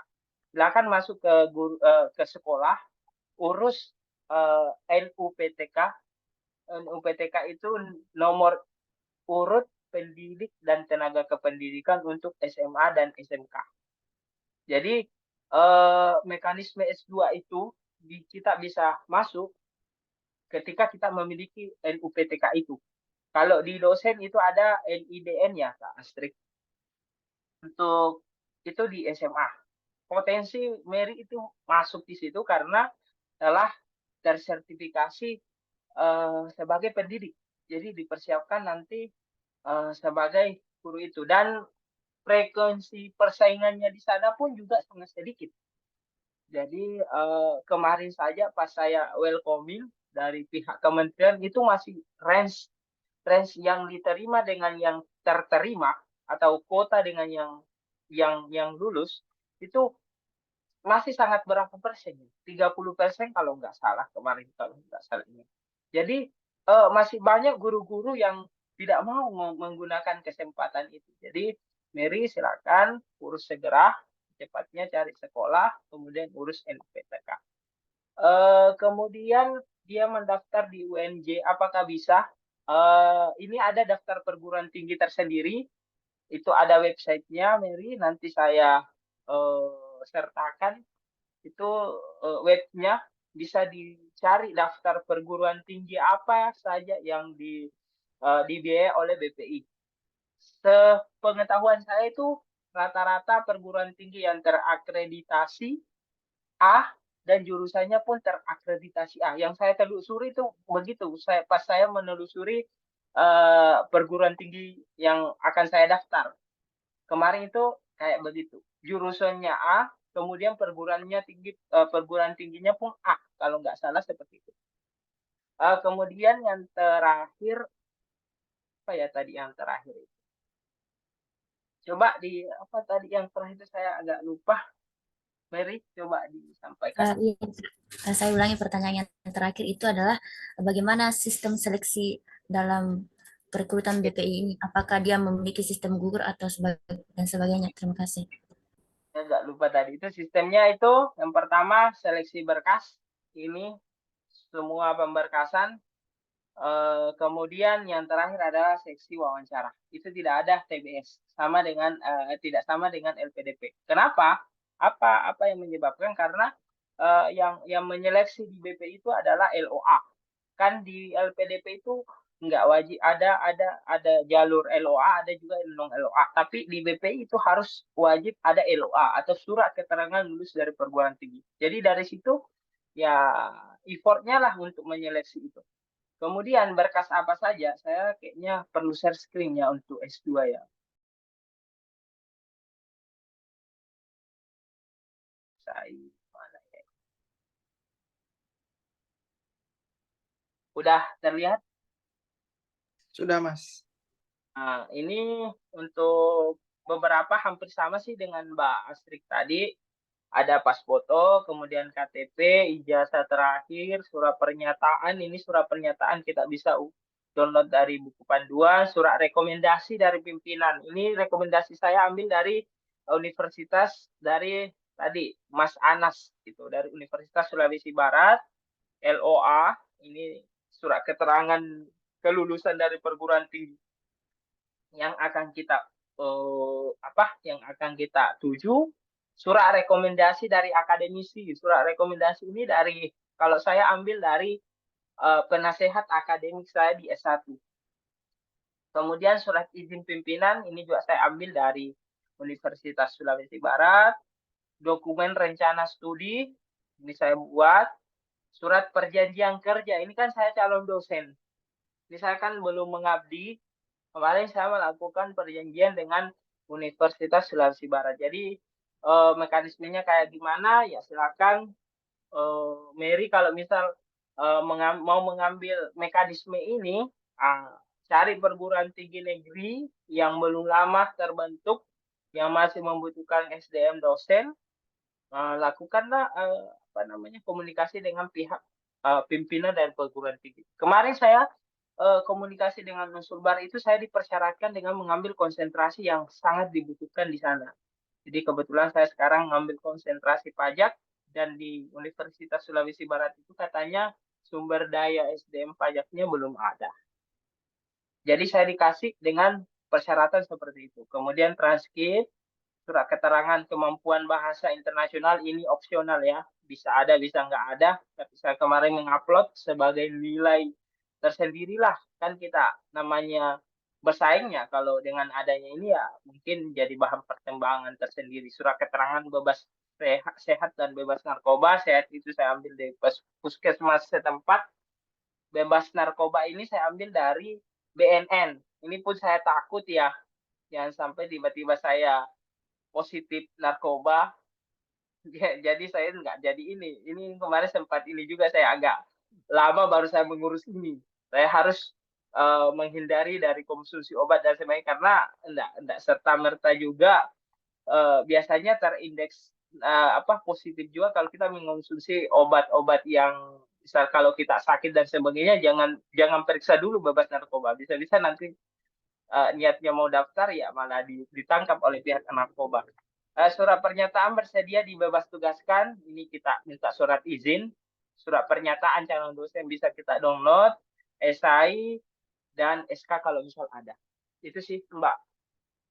Silakan masuk ke sekolah, urus NUPTK. NUPTK itu nomor urut pendidik dan tenaga kependidikan untuk SMA dan SMK. Jadi mekanisme S2 itu kita bisa masuk ketika kita memiliki NUPTK itu. Kalau di dosen itu ada NIDN ya Kak Astrid. Untuk itu di SMA. Potensi Mary itu masuk di situ karena telah tersertifikasi sebagai pendidik. Jadi dipersiapkan nanti sebagai guru itu. Dan frekuensi persaingannya di sana pun juga sangat sedikit. Jadi kemarin saja pas saya welcoming dari pihak kementerian itu masih range yang diterima dengan yang terterima atau kuota dengan yang lulus itu masih sangat berapa persen? 30% kalau nggak salah kemarin kalau nggak salah ini. Jadi masih banyak guru-guru yang tidak mau menggunakan kesempatan itu. Jadi Mary silakan urus segera, cepatnya cari sekolah, kemudian urus NPTK. Kemudian dia mendaftar di UNJ, apakah bisa? Ini ada daftar perguruan tinggi tersendiri, itu ada websitenya Mary, nanti saya sertakan itu webnya, bisa dicari daftar perguruan tinggi apa saja yang dibiayai oleh BPI. Sepengetahuan saya itu rata-rata perguruan tinggi yang terakreditasi A dan jurusannya pun terakreditasi A. Yang saya telusuri itu begitu. Pas saya menelusuri perguruan tinggi yang akan saya daftar kemarin itu kayak begitu. Jurusannya A, kemudian perguruan tingginya pun A, kalau nggak salah seperti itu. Kemudian yang terakhir apa ya tadi yang terakhir itu? Coba apa tadi yang terakhir saya agak lupa. Mary, coba disampaikan. Saya ulangi pertanyaan yang terakhir itu adalah bagaimana sistem seleksi dalam perekrutan BPI ini? Apakah dia memiliki sistem gugur atau dan sebagainya? Terima kasih. Saya nggak lupa tadi itu sistemnya itu yang pertama seleksi berkas, ini semua pemberkasan. Kemudian yang terakhir adalah seksi wawancara. Itu tidak ada TBS, tidak sama dengan LPDP. Kenapa? Apa yang menyebabkan? Karena yang menyeleksi di BP itu adalah LOA. Kan di LPDP itu nggak wajib ada jalur LOA, ada juga non LOA. Tapi di BPI itu harus wajib ada LOA atau surat keterangan lulus dari perguruan tinggi. Jadi dari situ ya effortnya lah untuk menyeleksi itu. Kemudian berkas apa saja? Saya kayaknya perlu share screen-nya untuk S2 ya. Udah terlihat? Sudah, Mas. Nah, ini untuk beberapa hampir sama sih dengan Mbak Astrid tadi. Ada pas foto, kemudian KTP, ijazah terakhir, surat pernyataan. Ini surat pernyataan kita bisa download dari buku panduan, surat rekomendasi dari pimpinan. Ini rekomendasi saya ambil dari universitas dari tadi Mas Anas gitu, dari Universitas Sulawesi Barat, LOA. Ini surat keterangan kelulusan dari perguruan tinggi yang akan kita tuju. Surat rekomendasi dari akademisi. Surat rekomendasi ini kalau saya ambil dari penasehat akademik saya di S1. Kemudian surat izin pimpinan ini juga saya ambil dari Universitas Sulawesi Barat. Dokumen rencana studi ini saya buat. Surat perjanjian kerja ini kan saya calon dosen. Ini saya kan belum mengabdi. Kemarin saya melakukan perjanjian dengan Universitas Sulawesi Barat. Jadi mekanismenya kayak gimana ya silakan Mary kalau misal mau mengambil mekanisme ini, cari perguruan tinggi negeri yang belum lama terbentuk, yang masih membutuhkan SDM dosen, lakukanlah komunikasi dengan pihak pimpinan dan perguruan tinggi. Kemarin saya komunikasi dengan Unsulbar itu saya dipersyaratkan dengan mengambil konsentrasi yang sangat dibutuhkan di sana. Jadi kebetulan saya sekarang mengambil konsentrasi pajak dan di Universitas Sulawesi Barat itu katanya sumber daya SDM pajaknya belum ada. Jadi saya dikasih dengan persyaratan seperti itu. Kemudian transkrip, surat keterangan kemampuan bahasa internasional ini opsional ya. Bisa ada, bisa nggak ada. Tapi saya kemarin mengupload sebagai nilai tersendirilah. Kan kita namanya bersaingnya kalau dengan adanya ini ya mungkin jadi bahan pertimbangan tersendiri. Surat keterangan bebas sehat dan bebas narkoba. Sehat itu saya ambil dari puskesmas setempat. Bebas narkoba ini saya ambil dari BNN. Ini pun saya takut ya. Jangan sampai tiba-tiba saya positif narkoba. Jadi saya nggak jadi ini. Ini kemarin sempat ini juga saya agak lama baru saya mengurus ini. Saya harus menghindari dari konsumsi obat dan sebagainya karena enggak serta merta juga biasanya terindeks positif juga kalau kita mengonsumsi obat-obat yang misal kalau kita sakit dan sebagainya jangan periksa dulu bebas narkoba. Bisa-bisa nanti niatnya mau daftar ya malah ditangkap oleh pihak narkoba. Surat pernyataan bersedia dibebas tugaskan. Ini kita minta surat izin. Surat pernyataan calon dosen bisa kita download. SI dan SK kalau misal ada. Itu sih Mbak.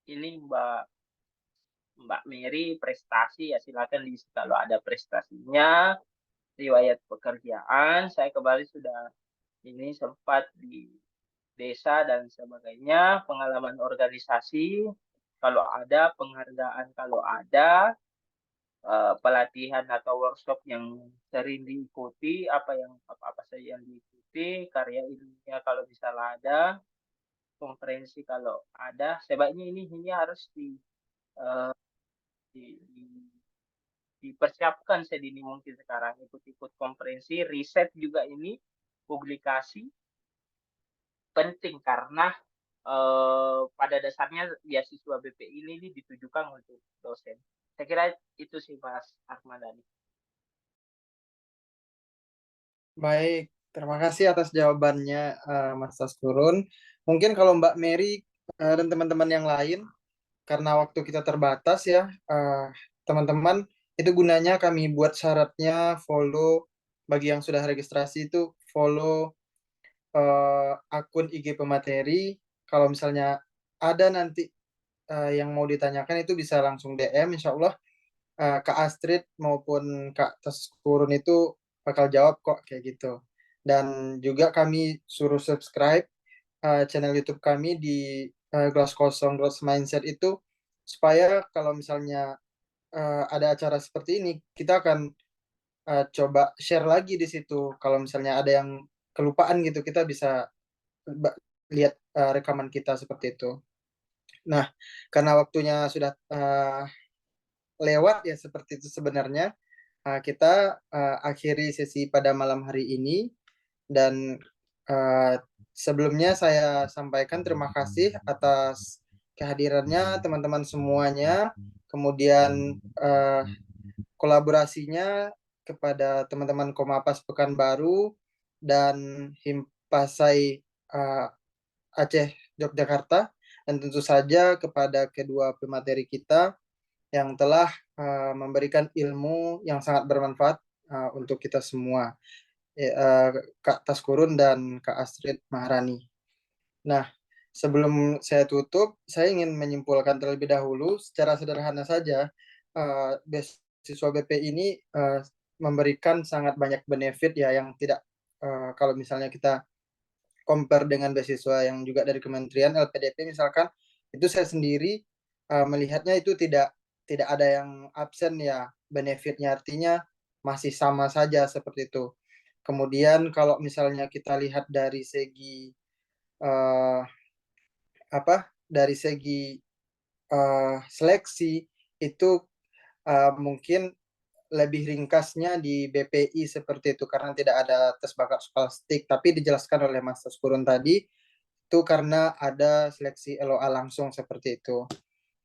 Ini Mbak Mary prestasi ya silakan diisi kalau ada prestasinya. Riwayat pekerjaan. Saya kembali sudah ini sempat di desa dan sebagainya. Pengalaman organisasi kalau ada, penghargaan kalau ada, pelatihan atau workshop yang sering diikuti, apa saja yang diikuti, karya ilmiah kalau misalnya ada, konferensi kalau ada, sebaiknya ini harus dipersiapkan sedini mungkin sekarang, ikut-ikut konferensi, riset juga ini, publikasi penting karena pada dasarnya beasiswa BPI ini ditujukan untuk dosen. Saya kira itu sih Mas Ahmadani. Baik, terima kasih atas jawabannya Mas Taskurun. Mungkin kalau Mbak Mary dan teman-teman yang lain, karena waktu kita terbatas ya, teman-teman, itu gunanya kami buat syaratnya follow, bagi yang sudah registrasi itu follow akun IG pemateri. Kalau misalnya ada nanti yang mau ditanyakan itu bisa langsung DM, insya Allah Kak Astrid maupun Kak Taskurun itu bakal jawab kok kayak gitu. Dan juga kami suruh subscribe channel YouTube kami di Gelas Kosong Growth Mindset itu supaya kalau misalnya ada acara seperti ini kita akan coba share lagi di situ. Kalau misalnya ada yang kelupaan gitu kita bisa lihat rekaman kita seperti itu. Nah, karena waktunya sudah lewat ya seperti itu sebenarnya. Kita akhiri sesi pada malam hari ini dan Sebelumnya saya sampaikan terima kasih atas kehadirannya teman-teman semuanya, kemudian kolaborasinya kepada teman-teman Komapas Pekanbaru dan Himpasai Aceh Yogyakarta, dan tentu saja kepada kedua pemateri kita yang telah memberikan ilmu yang sangat bermanfaat untuk kita semua, Kak Taskurun dan Kak Astrid Maharani. Nah, sebelum saya tutup, saya ingin menyimpulkan terlebih dahulu secara sederhana saja, beasiswa BP ini memberikan sangat banyak benefit ya, yang tidak kalau misalnya kita compare dengan beasiswa yang juga dari Kementerian LPDP misalkan, itu saya sendiri melihatnya itu tidak ada yang absen ya benefitnya, artinya masih sama saja seperti itu. Kemudian kalau misalnya kita lihat dari segi dari segi seleksi itu mungkin lebih ringkasnya di BPI seperti itu karena tidak ada tes bakat skolastik, tapi dijelaskan oleh Mas Taskurun tadi itu karena ada seleksi LOA langsung seperti itu.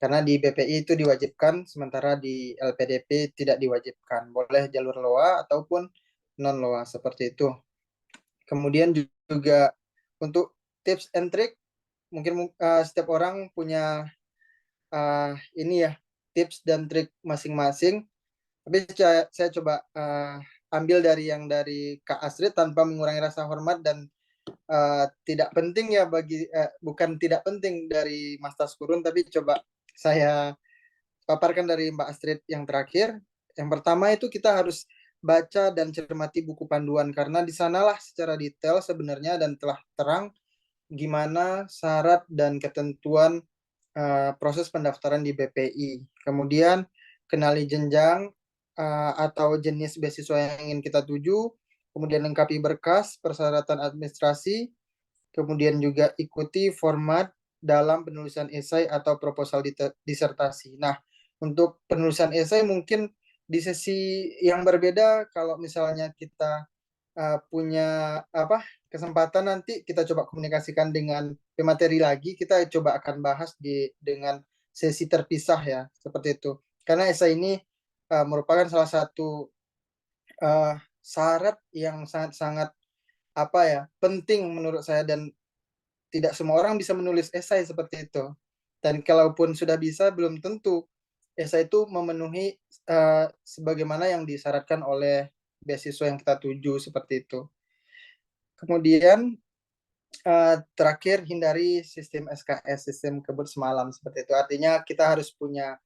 Karena di BPI itu diwajibkan, sementara di LPDP tidak diwajibkan. Boleh jalur LOA ataupun non LOA seperti itu. Kemudian juga untuk tips and trick, mungkin setiap orang punya ini ya tips dan trik masing-masing. Tapi saya coba ambil dari Kak Astrid tanpa mengurangi rasa hormat dan tidak penting ya bukan tidak penting dari Mas Taskurun, tapi coba saya paparkan dari Mbak Astrid yang terakhir. Yang pertama itu kita harus baca dan cermati buku panduan karena di sanalah secara detail sebenarnya dan telah terang gimana syarat dan ketentuan proses pendaftaran di BPI. Kemudian kenali jenjang atau jenis beasiswa yang ingin kita tuju, kemudian lengkapi berkas, persyaratan administrasi, kemudian juga ikuti format dalam penulisan esai atau proposal disertasi. Nah, untuk penulisan esai mungkin di sesi yang berbeda, kalau misalnya kita punya kesempatan nanti kita coba komunikasikan dengan pemateri lagi, kita coba akan bahas dengan sesi terpisah ya, seperti itu. Karena esai ini merupakan salah satu syarat yang sangat-sangat penting menurut saya, dan tidak semua orang bisa menulis esai seperti itu. Dan kalaupun sudah bisa, belum tentu esai itu memenuhi sebagaimana yang disyaratkan oleh beasiswa yang kita tuju seperti itu. Kemudian terakhir, hindari sistem SKS, sistem kebut semalam seperti itu. Artinya kita harus punya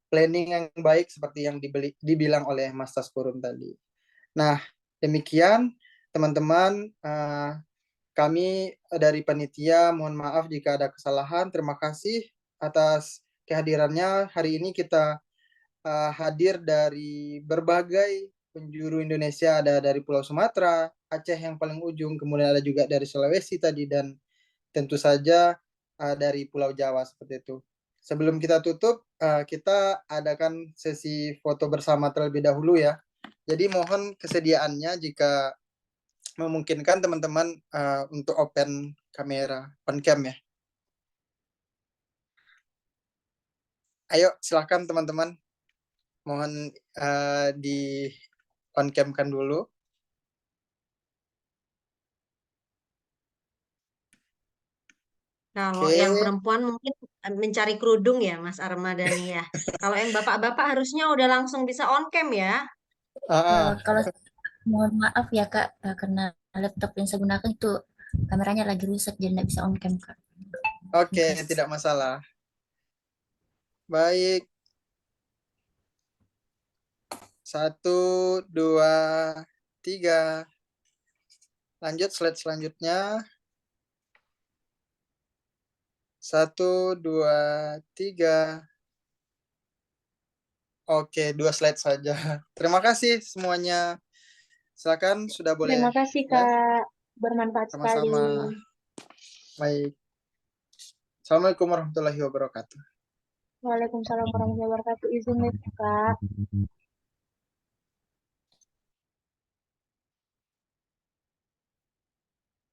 planning yang baik seperti yang dibilang oleh Mas Taskurun tadi. Nah, demikian teman-teman, kami dari panitia mohon maaf jika ada kesalahan. Terima kasih atas kehadirannya. Hari ini kita hadir dari berbagai penjuru Indonesia, ada dari Pulau Sumatera, Aceh yang paling ujung, kemudian ada juga dari Sulawesi tadi, dan tentu saja dari Pulau Jawa seperti itu. Sebelum kita tutup, kita adakan sesi foto bersama terlebih dahulu ya. Jadi mohon kesediaannya jika memungkinkan teman-teman untuk open kamera, on cam ya. Ayo silakan teman-teman. Mohon di on cam-kan dulu. Kalau Oke. yang perempuan mungkin mencari kerudung ya, Mas Armadani ya. Kalau yang bapak-bapak harusnya udah langsung bisa on cam ya. Kalau mohon maaf ya Kak, karena laptop yang saya gunakan itu kameranya lagi rusak jadi nggak bisa on cam Kak. Oke, tidak masalah. Baik. 1, 2, 3. Lanjut slide selanjutnya. 1, 2, 3. Oke, 2 slide saja. Terima kasih semuanya. Silakan, sudah boleh. Terima kasih Kak, bermanfaat sekali. Sama-sama. Baik. Assalamualaikum warahmatullahi wabarakatuh. Waalaikumsalam warahmatullahi wabarakatuh. Izin nih Kak.